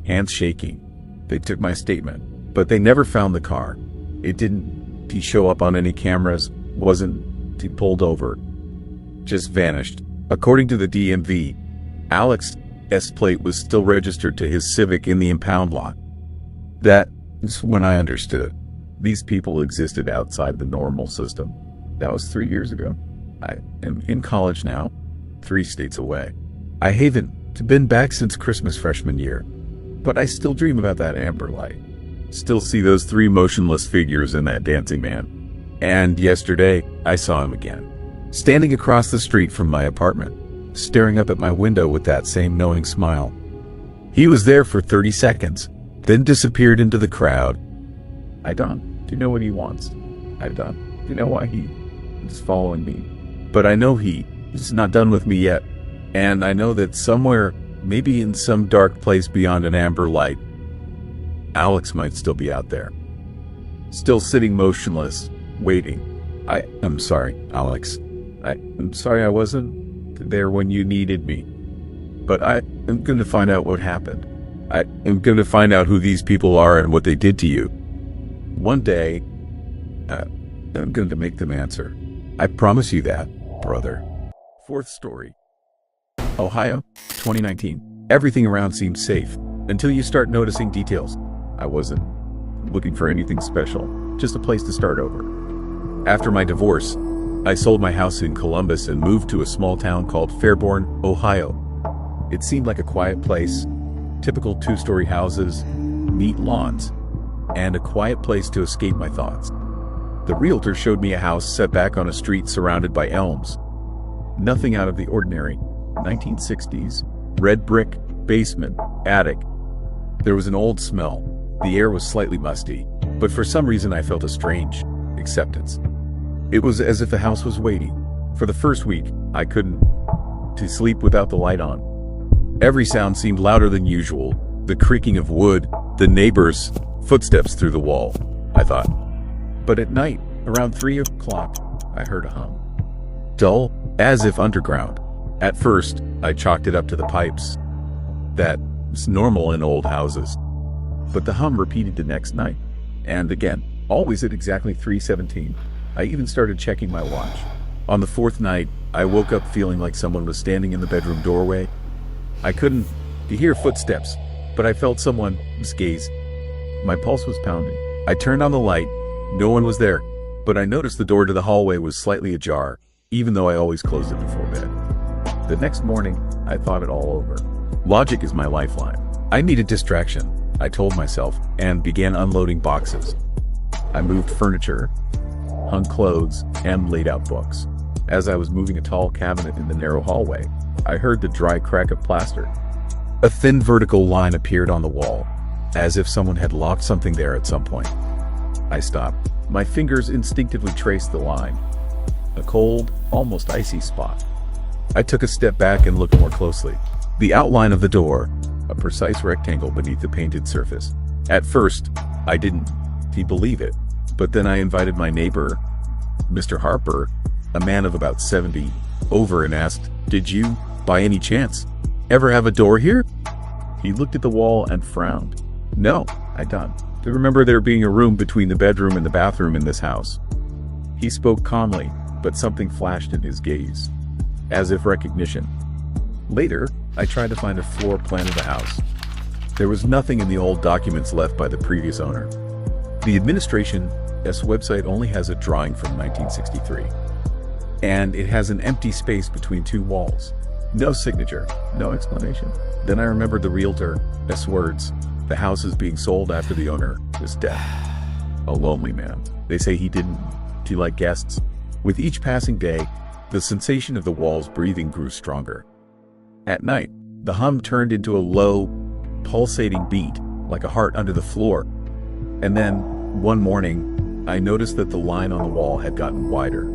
hands shaking. They took my statement, but they never found the car. It didn't show up on any cameras, wasn't pulled over, just vanished. According to the DMV, Alex's plate was still registered to his Civic in the impound lot. That's when I understood. These people existed outside the normal system. That was 3 years ago. I am in college now, 3 states away. I haven't been back since Christmas freshman year, but I still dream about that amber light. Still see those 3 motionless figures in that dancing man. And yesterday, I saw him again, standing across the street from my apartment, staring up at my window with that same knowing smile. He was there for 30 seconds, then disappeared into the crowd. I don't. Do you know what he wants? I don't. Do you know why he is following me? But I know he is not done with me yet. And I know that somewhere, maybe in some dark place beyond an amber light, Alex might still be out there. Still sitting motionless, waiting. I'm sorry, Alex. I'm sorry I wasn't there when you needed me. But I am going to find out what happened. I am going to find out who these people are and what they did to you. One day, I'm going to make them answer. I promise you that, brother. 4th story. Ohio, 2019. Everything around seemed safe until you start noticing details. I wasn't looking for anything special, just a place to start over. After my divorce, I sold my house in Columbus and moved to a small town called Fairborn, Ohio. It seemed like a quiet place, typical 2-story houses, neat lawns, and a quiet place to escape my thoughts. The realtor showed me a house set back on a street surrounded by elms. Nothing out of the ordinary. 1960s, red brick, basement, attic. There was an old smell. The air was slightly musty, but for some reason I felt a strange acceptance. It was as if the house was waiting. For the first week, I couldn't sleep without the light on. Every sound seemed louder than usual. The creaking of wood, the neighbors' footsteps through the wall, I thought. But at night, around 3 o'clock, I heard a hum. Dull, as if underground. At first, I chalked it up to the pipes. That's normal in old houses. But the hum repeated the next night. And again, always at exactly 3:17. I even started checking my watch. On the 4th night, I woke up feeling like someone was standing in the bedroom doorway. I couldn't hear footsteps, but I felt someone's gaze. My pulse was pounding. I turned on the light. No one was there, but I noticed the door to the hallway was slightly ajar, even though I always closed it before bed. The next morning, I thought it all over. Logic is my lifeline. I needed distraction, I told myself, and began unloading boxes. I moved furniture, hung clothes, and laid out books. As I was moving a tall cabinet in the narrow hallway, I heard the dry crack of plaster. A thin vertical line appeared on the wall, as if someone had locked something there at some point. I stopped. My fingers instinctively traced the line. A cold, almost icy spot. I took a step back and looked more closely. The outline of the door, a precise rectangle beneath the painted surface. At first, I didn't believe it, but then I invited my neighbor, Mr. Harper, a man of about 70, over and asked, "Did you, by any chance, ever have a door here?" He looked at the wall and frowned. "No, I don't. I remember there being a room between the bedroom and the bathroom in this house." He spoke calmly, but something flashed in his gaze, as if recognition. Later, I tried to find a floor plan of the house. There was nothing in the old documents left by the previous owner. The administration's website only has a drawing from 1963, and it has an empty space between 2 walls. No signature, no explanation. Then I remembered the realtor's words. The house is being sold after the owner is dead. A lonely man. They say he didn't like guests. With each passing day, the sensation of the walls breathing grew stronger. At night, the hum turned into a low, pulsating beat, like a heart under the floor. And then, one morning, I noticed that the line on the wall had gotten wider.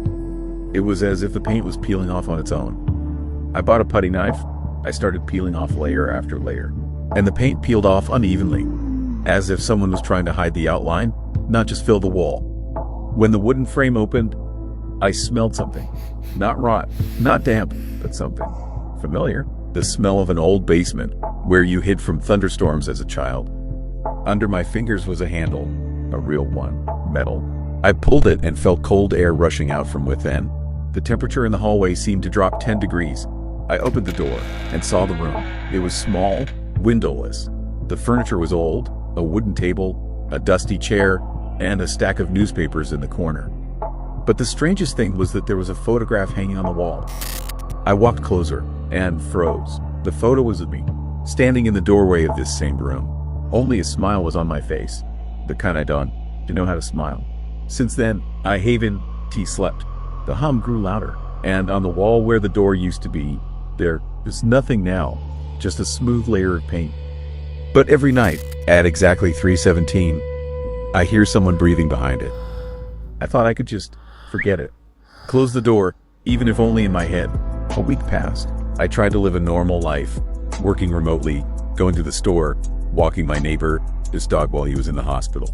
It was as if the paint was peeling off on its own. I bought a putty knife. I started peeling off layer after layer, and the paint peeled off unevenly. as if someone was trying to hide the outline, not just fill the wall. When the wooden frame opened, I smelled something. Not rot, not damp, but something familiar. The smell of an old basement where you hid from thunderstorms as a child. Under my fingers was a handle, a real one, metal. I pulled it and felt cold air rushing out from within. The temperature in the hallway seemed to drop 10 degrees. I opened the door and saw the room. It was small, windowless. The furniture was old, a wooden table, a dusty chair, and a stack of newspapers in the corner. But the strangest thing was that there was a photograph hanging on the wall. I walked closer and froze. The photo was of me, standing in the doorway of this same room. Only a smile was on my face, the kind I don't know how to smile. Since then, I haven't slept. The hum grew louder, and on the wall where the door used to be, there is nothing now, just a smooth layer of paint. But every night, at exactly 3:17, I hear someone breathing behind it. I thought I could just forget it. Close the door, even if only in my head. A week passed. I tried to live a normal life, working remotely, going to the store, walking my neighbor, this dog while he was in the hospital.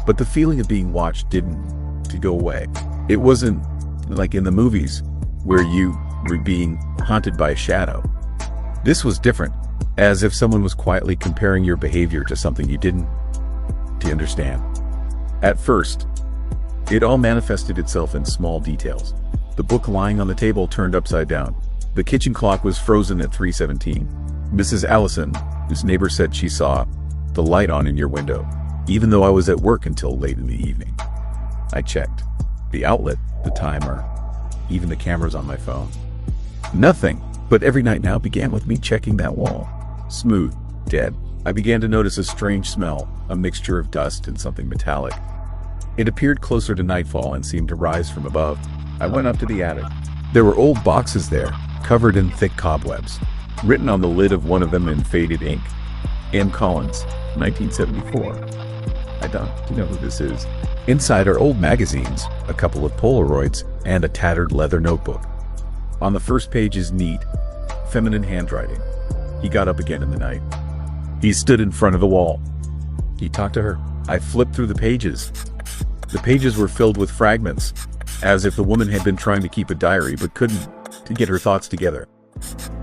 But the feeling of being watched didn't go away. It wasn't like in the movies where you were being haunted by a shadow. This was different, as if someone was quietly comparing your behavior to something you didn't understand. At first, it all manifested itself in small details. The book lying on the table turned upside down. The kitchen clock was frozen at 3:17. Mrs. Allison, whose neighbor said she saw the light on in your window, even though I was at work until late in the evening. I checked the outlet, the timer, even the cameras on my phone. Nothing, but every night now began with me checking that wall. Smooth, dead. I began to notice a strange smell, a mixture of dust and something metallic. It appeared closer to nightfall and seemed to rise from above. I went up to the attic. There were old boxes there, covered in thick cobwebs. Written on the lid of one of them in faded ink, M. Collins, 1974. I don't know who this is. Inside are old magazines, a couple of Polaroids, and a tattered leather notebook. On the first page is neat, feminine handwriting. He got up again in the night. He stood in front of the wall. He talked to her. I flipped through the pages. The pages were filled with fragments, as if the woman had been trying to keep a diary but couldn't to get her thoughts together.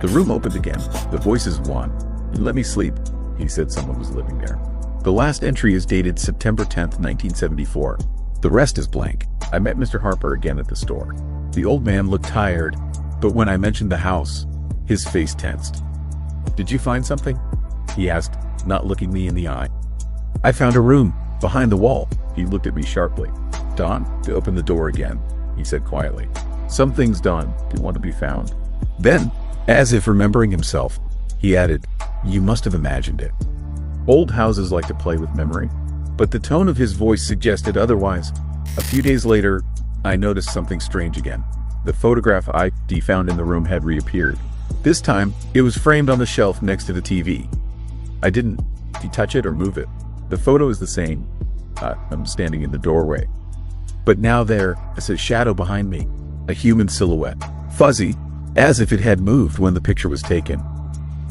The room opened again. The voices won. "Let me sleep," he said. Someone was living there. The last entry is dated September 10th, 1974. The rest is blank. I met Mr. Harper again at the store. The old man looked tired, but when I mentioned the house, his face tensed. "Did you find something?" he asked, not looking me in the eye. "I found a room, behind the wall." He looked at me sharply. "Don, to open the door again," he said quietly. "Some things, Don, do want to be found." Then, as if remembering himself, he added, "You must have imagined it." Old houses like to play with memory, but the tone of his voice suggested otherwise. A few days later, I noticed something strange again. The photograph I found in the room had reappeared. This time, it was framed on the shelf next to the TV. I didn't touch it or move it. The photo is the same. I'm standing in the doorway. But now there is a shadow behind me, a human silhouette, fuzzy, as if it had moved when the picture was taken.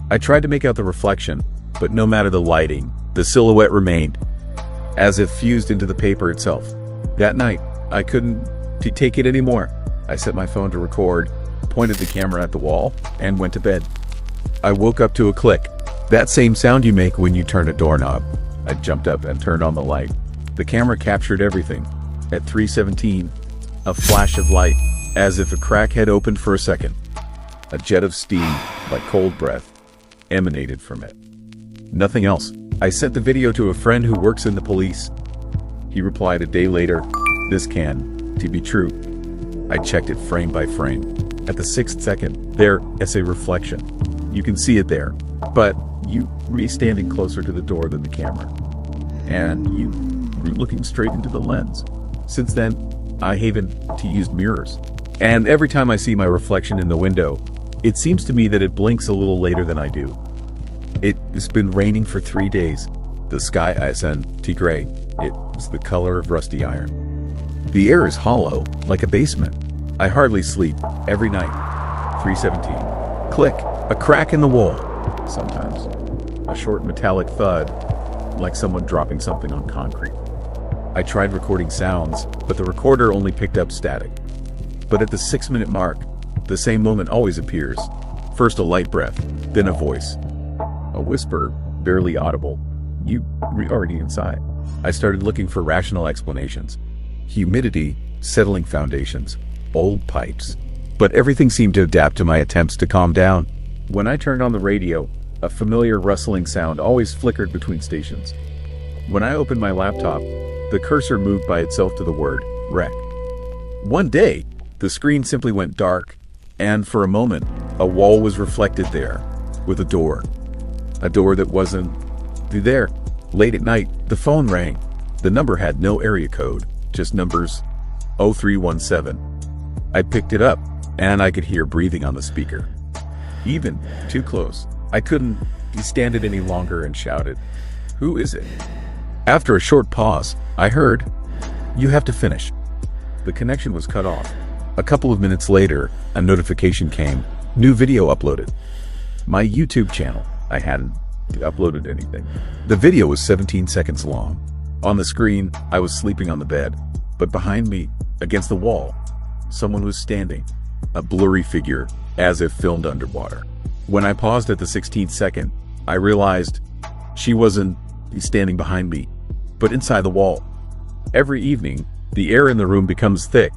I tried to make out the reflection, but no matter the lighting, the silhouette remained, as if fused into the paper itself. That night, I couldn't take it anymore. I set my phone to record, pointed the camera at the wall, and went to bed. I woke up to a click, that same sound you make when you turn a doorknob. I jumped up and turned on the light. The camera captured everything. At 3:17, a flash of light, as if a crack had opened for a second. A jet of steam, like cold breath, emanated from it. Nothing else. I sent the video to a friend who works in the police. He replied a day later, "This can be true." I checked it frame by frame. At the 6th second, there is a reflection. You can see it there, but you were standing closer to the door than the camera. And you were looking straight into the lens. Since then, I haven't used mirrors. And every time I see my reflection in the window, it seems to me that it blinks a little later than I do. It's been raining for 3 days. The sky isn't gray. It's the color of rusty iron. The air is hollow, like a basement. I hardly sleep. Every night. 3:17. Click. A crack in the wall. Sometimes. A short metallic thud. like someone dropping something on concrete. I tried recording sounds, but the recorder only picked up static. But at the 6-minute mark, the same moment always appears. First a light breath, then a voice. A whisper, barely audible. You were already inside. I started looking for rational explanations. Humidity, settling foundations, old pipes. But everything seemed to adapt to my attempts to calm down. When I turned on the radio, a familiar rustling sound always flickered between stations. When I opened my laptop, the cursor moved by itself to the word wreck. One day, the screen simply went dark, and for a moment, a wall was reflected there, with a door. A door that wasn't there. Late at night, the phone rang. The number had no area code, just numbers 0317. I picked it up, and I could hear breathing on the speaker. Even too close. I couldn't stand it any longer and shouted, "Who is it?" After a short pause, I heard, "You have to finish." The connection was cut off. A couple of minutes later, a notification came. New video uploaded. My YouTube channel. I hadn't uploaded anything. The video was 17 seconds long. On the screen, I was sleeping on the bed, but behind me, against the wall, someone was standing. A blurry figure, as if filmed underwater. When I paused at the 16th second, I realized she wasn't standing behind me, but inside the wall. Every evening, the air in the room becomes thick.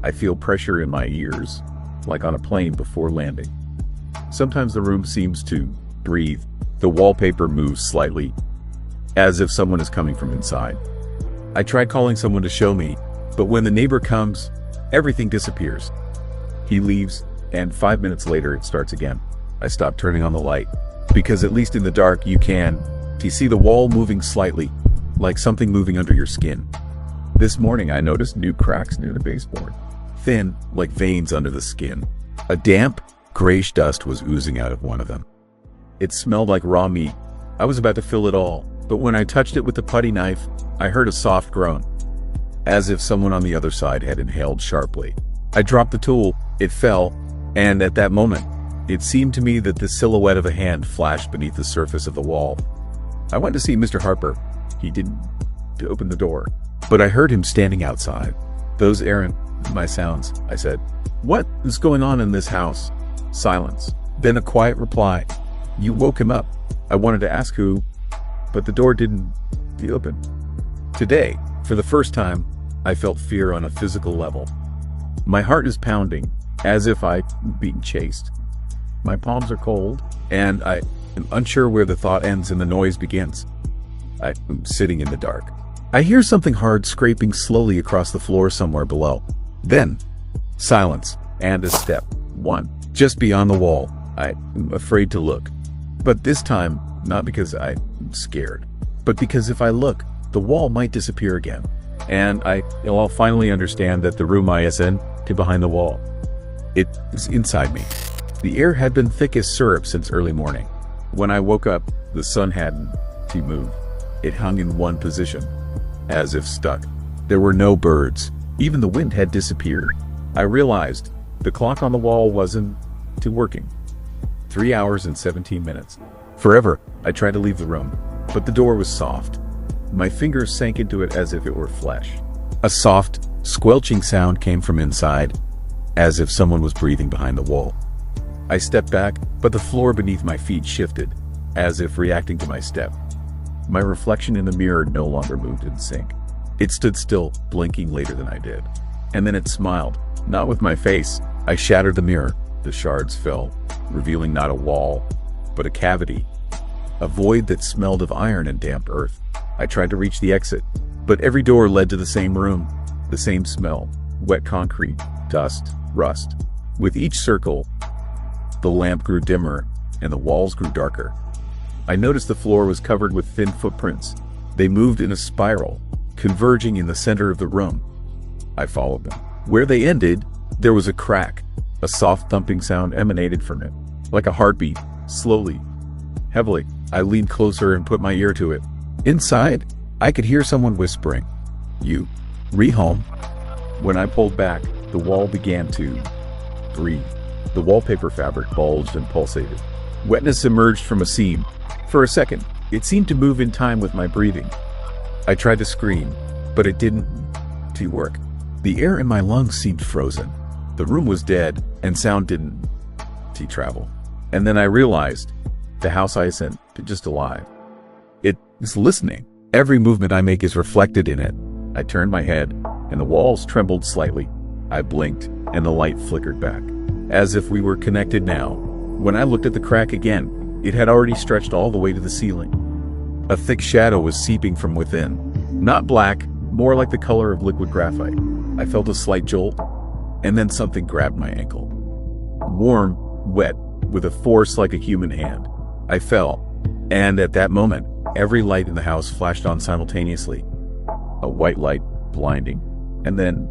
I feel pressure in my ears, like on a plane before landing. Sometimes the room seems to breathe. The wallpaper moves slightly, as if someone is coming from inside. I tried calling someone to show me, but when the neighbor comes, everything disappears. He leaves, and 5 minutes later it starts again. I stopped turning on the light, because at least in the dark you see the wall moving slightly, like something moving under your skin. This morning I noticed new cracks near the baseboard, thin, like veins under the skin. A damp, grayish dust was oozing out of one of them. It smelled like raw meat. I was about to fill it all, but when I touched it with the putty knife, I heard a soft groan, as if someone on the other side had inhaled sharply. I dropped the tool, it fell, and at that moment, it seemed to me that the silhouette of a hand flashed beneath the surface of the wall. I went to see Mr. Harper. He didn't open the door, but I heard him standing outside. "Those aren't my sounds," I said. "What is going on in this house?" Silence. Then a quiet reply. "You woke him up. I wanted to ask who, but the door didn't open." Today, for the first time, I felt fear on a physical level. My heart is pounding, as if I'm being chased. My palms are cold, and I am unsure where the thought ends and the noise begins. I'm sitting in the dark. I hear something hard scraping slowly across the floor somewhere below. Then, silence, and a step. One, just beyond the wall. I'm afraid to look. But this time, not because I'm scared, but because if I look, the wall might disappear again. And I'll finally understand that the room I is in is behind the wall. It is inside me. The air had been thick as syrup since early morning. When I woke up, the sun hadn't moved. It hung in one position, as if stuck. There were no birds. Even the wind had disappeared. I realized the clock on the wall wasn't working. 3 hours and 17 minutes. Forever, I tried to leave the room, but the door was soft. My fingers sank into it as if it were flesh. A soft, squelching sound came from inside, as if someone was breathing behind the wall. I stepped back, but the floor beneath my feet shifted, as if reacting to my step. My reflection in the mirror no longer moved in sync. It stood still, blinking later than I did. And then it smiled, not with my face. I shattered the mirror. The shards fell, revealing not a wall, but a cavity. A void that smelled of iron and damp earth. I tried to reach the exit, but every door led to the same room. The same smell, wet concrete, dust, rust. With each circle, the lamp grew dimmer and the walls grew darker. I noticed the floor was covered with thin footprints. They moved in a spiral, converging in the center of the room. I followed them. Where they ended, there was a crack. A soft thumping sound emanated from it, like a heartbeat, slowly, heavily. I leaned closer and put my ear to it. Inside, I could hear someone whispering, "You, rehome." When I pulled back, the wall began to breathe. The wallpaper fabric bulged and pulsated. Wetness emerged from a seam. For a second, It seemed to move in time with my breathing. I tried to scream, but it didn't work. The air in my lungs seemed frozen. The room was dead, and sound didn't travel. And then I realized the house I isn't just alive. It is listening. Every movement I make is reflected in it. I turned my head, and the walls trembled slightly. I blinked, and the light flickered back, as if we were connected now. When I looked at the crack again, it had already stretched all the way to the ceiling. A thick shadow was seeping from within. Not black, more like the color of liquid graphite. I felt a slight jolt, and then something grabbed my ankle. Warm, wet, with a force like a human hand. I fell, and at that moment, every light in the house flashed on simultaneously. A white light, blinding, and then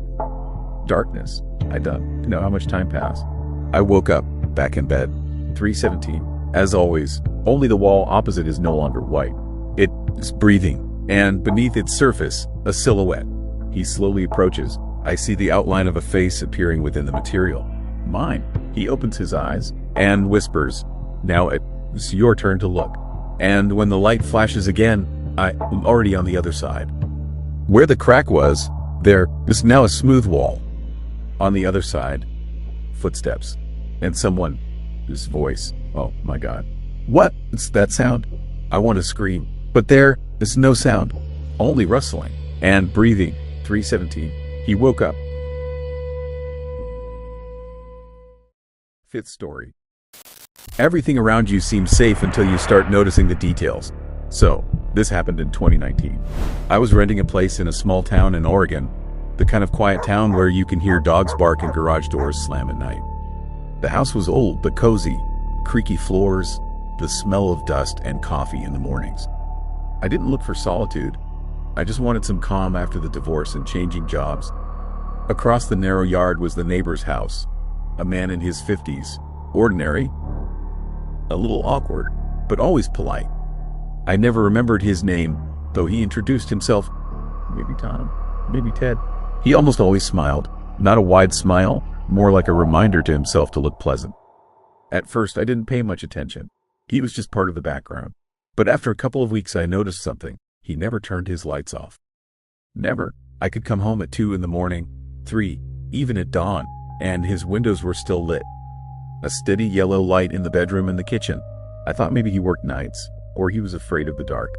darkness. I don't know how much time passed. I woke up, back in bed. 3:17. As always, only the wall opposite is no longer white. It is breathing, and beneath its surface, a silhouette. He slowly approaches. I see the outline of a face appearing within the material. Mine. He opens his eyes and whispers, "Now it's your turn to look." And when the light flashes again, I am already on the other side. Where the crack was, there is now a smooth wall. On the other side, footsteps, and someone's voice. Oh my God. What is that sound? I want to scream, but there is no sound, only rustling and breathing. 3:17. He woke up. Fifth story. Everything around you seems safe until you start noticing the details. So, this happened in 2019. I was renting a place in a small town in Oregon, the kind of quiet town where you can hear dogs bark and garage doors slam at night. The house was old but cozy, creaky floors, the smell of dust and coffee in the mornings. I didn't look for solitude. I just wanted some calm after the divorce and changing jobs. Across the narrow yard was the neighbor's house, a man in his 50s, ordinary, a little awkward, but always polite. I never remembered his name, though he introduced himself. Maybe Tom, maybe Ted. He almost always smiled, not a wide smile, more like a reminder to himself to look pleasant. At first, I didn't pay much attention. He was just part of the background. But after a couple of weeks, I noticed something. He never turned his lights off. Never. I could come home at 2 in the morning, 3, even at dawn, and his windows were still lit. A steady yellow light in the bedroom and the kitchen. I thought maybe he worked nights, or he was afraid of the dark.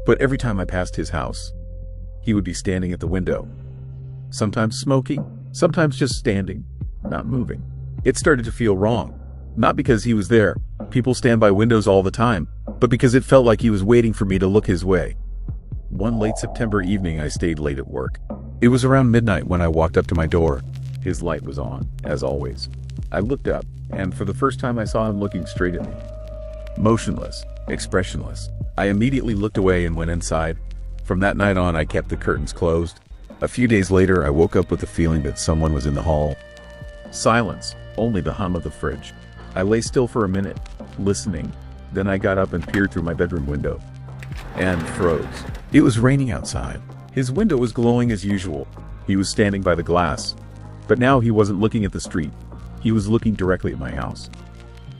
But every time I passed his house, he would be standing at the window. Sometimes smoking, sometimes just standing, not moving. It started to feel wrong. Not because he was there. People stand by windows all the time, but because it felt like he was waiting for me to look his way. One late September evening, I stayed late at work. It was around midnight when I walked up to my door. His light was on, as always. I looked up, and for the first time I saw him looking straight at me. Motionless, expressionless. I immediately looked away and went inside. From that night on, I kept the curtains closed. A few days later, I woke up with the feeling that someone was in the hall. Silence, only the hum of the fridge. I lay still for a minute, listening. Then I got up and peered through my bedroom window, and froze. It was raining outside. His window was glowing as usual. He was standing by the glass. But now he wasn't looking at the street. He was looking directly at my house.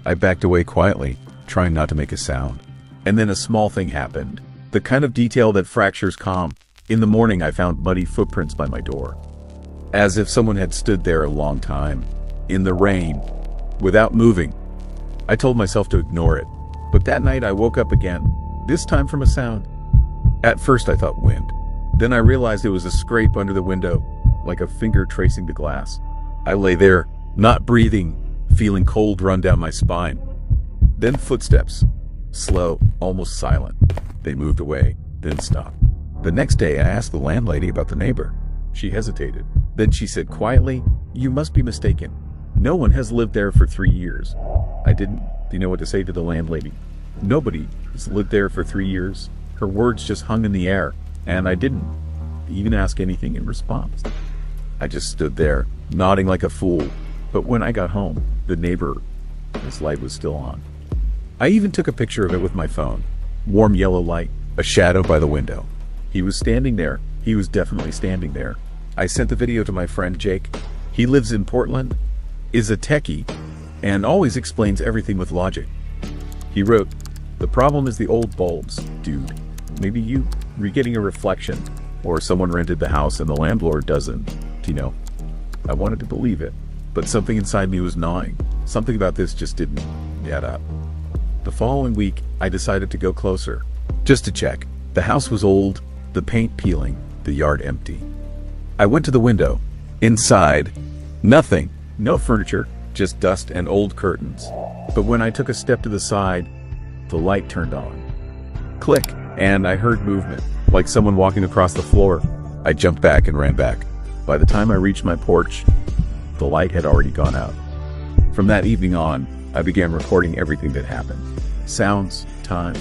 I backed away quietly, trying not to make a sound. And then a small thing happened. The kind of detail that fractures calm. In the morning, I found muddy footprints by my door. As if someone had stood there a long time. In the rain. Without moving. I told myself to ignore it. But that night I woke up again. This time from a sound. At first I thought wind. Then I realized it was a scrape under the window, like a finger tracing the glass. I lay there, not breathing, feeling cold run down my spine. Then footsteps. Slow, almost silent. They moved away, then stopped. The next day I asked the landlady about the neighbor. She hesitated. Then she said quietly, "You must be mistaken. No one has lived there for 3 years." I didn't know what to say to the landlady. Nobody has lived there for 3 years. Her words just hung in the air, and I didn't even ask anything in response. I just stood there, nodding like a fool. But when I got home, the neighbor, his light was still on. I even took a picture of it with my phone. Warm yellow light, a shadow by the window. He was standing there. He was definitely standing there. I sent the video to my friend Jake. He lives in Portland, is a techie, and always explains everything with logic. He wrote, The problem is the old bulbs, dude. Maybe you are getting a reflection, or someone rented the house and the landlord doesn't, you know. I wanted to believe it, but something inside me was gnawing. Something about this just didn't add up. The following week, I decided to go closer, just to check. The house was old, the paint peeling, the yard empty. I went to the window. Inside, nothing. No furniture, just dust and old curtains. But when I took a step to the side, the light turned on. Click, and I heard movement, like someone walking across the floor. I jumped back and ran back. By the time I reached my porch, the light had already gone out. From that evening on, I began recording everything that happened. Sounds, time,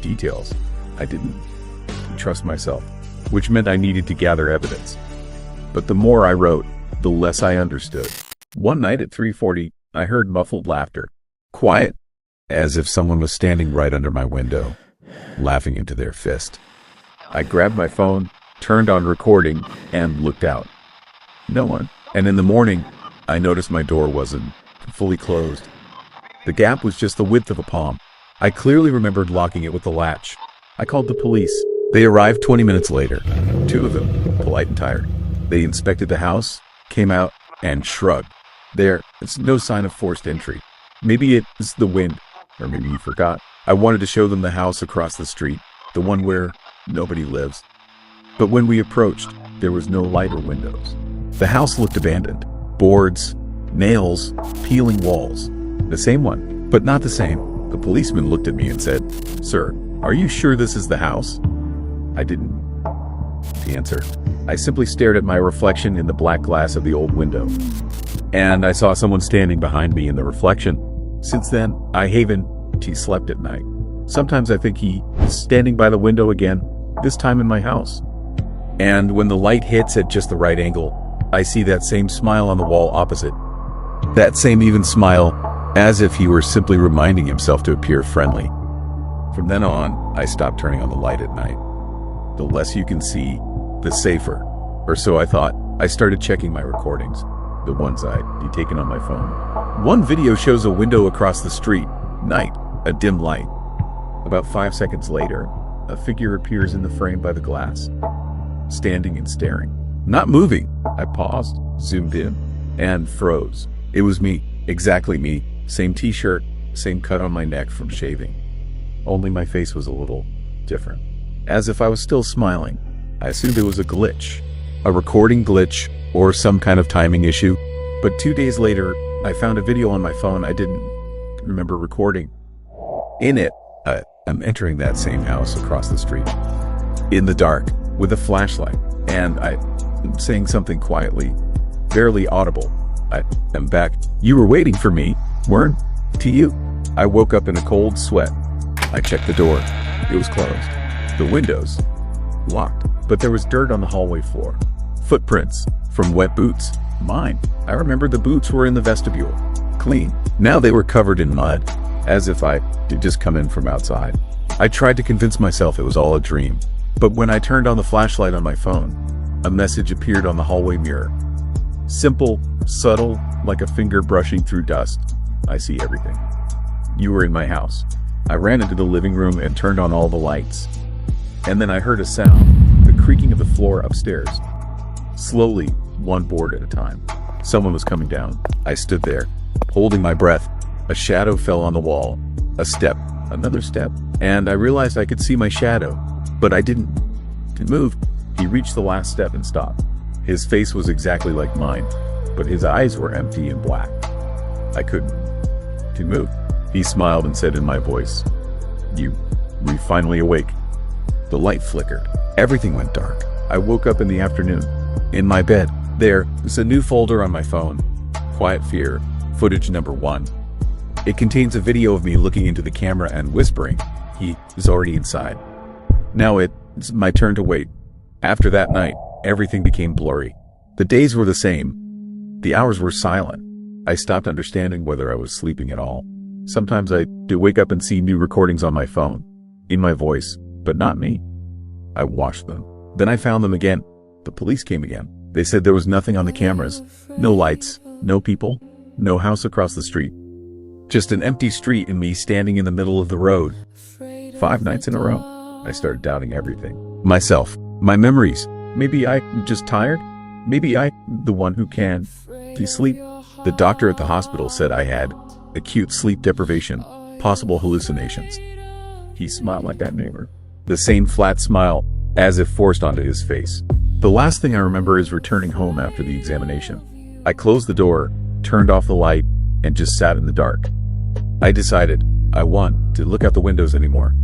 details. I didn't trust myself, which meant I needed to gather evidence. But the more I wrote, the less I understood. One night at 3:40, I heard muffled laughter. Quiet, as if someone was standing right under my window, laughing into their fist. I grabbed my phone, turned on recording, and looked out. No one. And in the morning, I noticed my door wasn't fully closed. The gap was just the width of a palm. I clearly remembered locking it with the latch. I called the police. They arrived 20 minutes later. Two of them, polite and tired. They inspected the house, came out, and shrugged. It's no sign of forced entry. Maybe it's the wind, or maybe you forgot. I wanted to show them the house across the street, the one where nobody lives. But when we approached, there was no light or windows. The house looked abandoned. Boards, nails, peeling walls. The same one, but not the same. The policeman looked at me and said, "Sir, are you sure this is the house?" I didn't answer. I simply stared at my reflection in the black glass of the old window. And I saw someone standing behind me in the reflection. Since then, he slept at night. Sometimes I think he is standing by the window again, this time in my house. And when the light hits at just the right angle, I see that same smile on the wall opposite. That same even smile, as if he were simply reminding himself to appear friendly. From then on, I stopped turning on the light at night. The less you can see, the safer. Or so I thought. I started checking my recordings, the ones I'd taken on my phone. One video shows a window across the street, night, a dim light. About 5 seconds later, a figure appears in the frame by the glass, standing and staring. Not moving. I paused, zoomed in, and froze. It was me, exactly me. Same t-shirt, same cut on my neck from shaving. Only my face was a little different. As if I was still smiling. I assumed it was a glitch. A recording glitch, or some kind of timing issue. But 2 days later, I found a video on my phone I didn't remember recording. In it, I'm entering that same house across the street. In the dark, with a flashlight. And I'm saying something quietly, barely audible. I am back. You were waiting for me, weren't you? I woke up in a cold sweat. I checked the door. It was closed. The windows locked, but there was dirt on the hallway floor. Footprints from wet boots. Mine. I remembered the boots were in the vestibule. Clean. Now they were covered in mud, as if I did just come in from outside. I tried to convince myself it was all a dream. But when I turned on the flashlight on my phone, a message appeared on the hallway mirror. Simple, subtle, like a finger brushing through dust. I see everything. You were in my house. I ran into the living room and turned on all the lights. And then I heard a sound, the creaking of the floor upstairs. Slowly, one board at a time. Someone was coming down. I stood there, holding my breath. A shadow fell on the wall. A step, another step, and I realized I could see my shadow, but I didn't move. He reached the last step and stopped. His face was exactly like mine, but his eyes were empty and black. I couldn't move. He smiled and said in my voice, "You finally awake." The light flickered. Everything went dark. I woke up in the afternoon. In my bed, there was a new folder on my phone. Quiet Fear, footage number 1. It contains a video of me looking into the camera and whispering. He is already inside. Now it's my turn to wait. After that night, everything became blurry. The days were the same. The hours were silent. I stopped understanding whether I was sleeping at all. Sometimes I do wake up and see new recordings on my phone, in my voice, but not me. I watched them. Then I found them again. The police came again. They said there was nothing on the cameras. No lights, no people, no house across the street. Just an empty street and me standing in the middle of the road. 5 nights in a row. I started doubting everything. Myself, my memories. Maybe I'm just tired? Maybe I'm the one who can sleep? The doctor at the hospital said I had acute sleep deprivation, possible hallucinations. He smiled like that neighbor. The same flat smile, as if forced onto his face. The last thing I remember is returning home after the examination. I closed the door, turned off the light, and just sat in the dark. I decided I want to look out the windows anymore.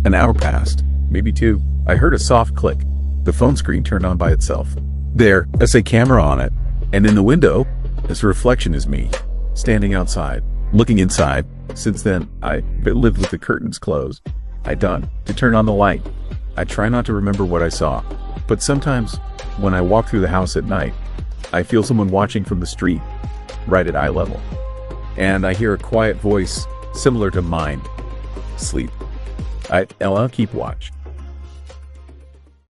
An hour passed, maybe 2. I heard a soft click. The phone screen turned on by itself. There is a camera on it, and in the window, this reflection is me, standing outside, looking inside. Since then, I've lived with the curtains closed. I done to turn on the light. I try not to remember what I saw, but sometimes, when I walk through the house at night, I feel someone watching from the street, right at eye level. And I hear a quiet voice, similar to mine. Sleep. I'll keep watch.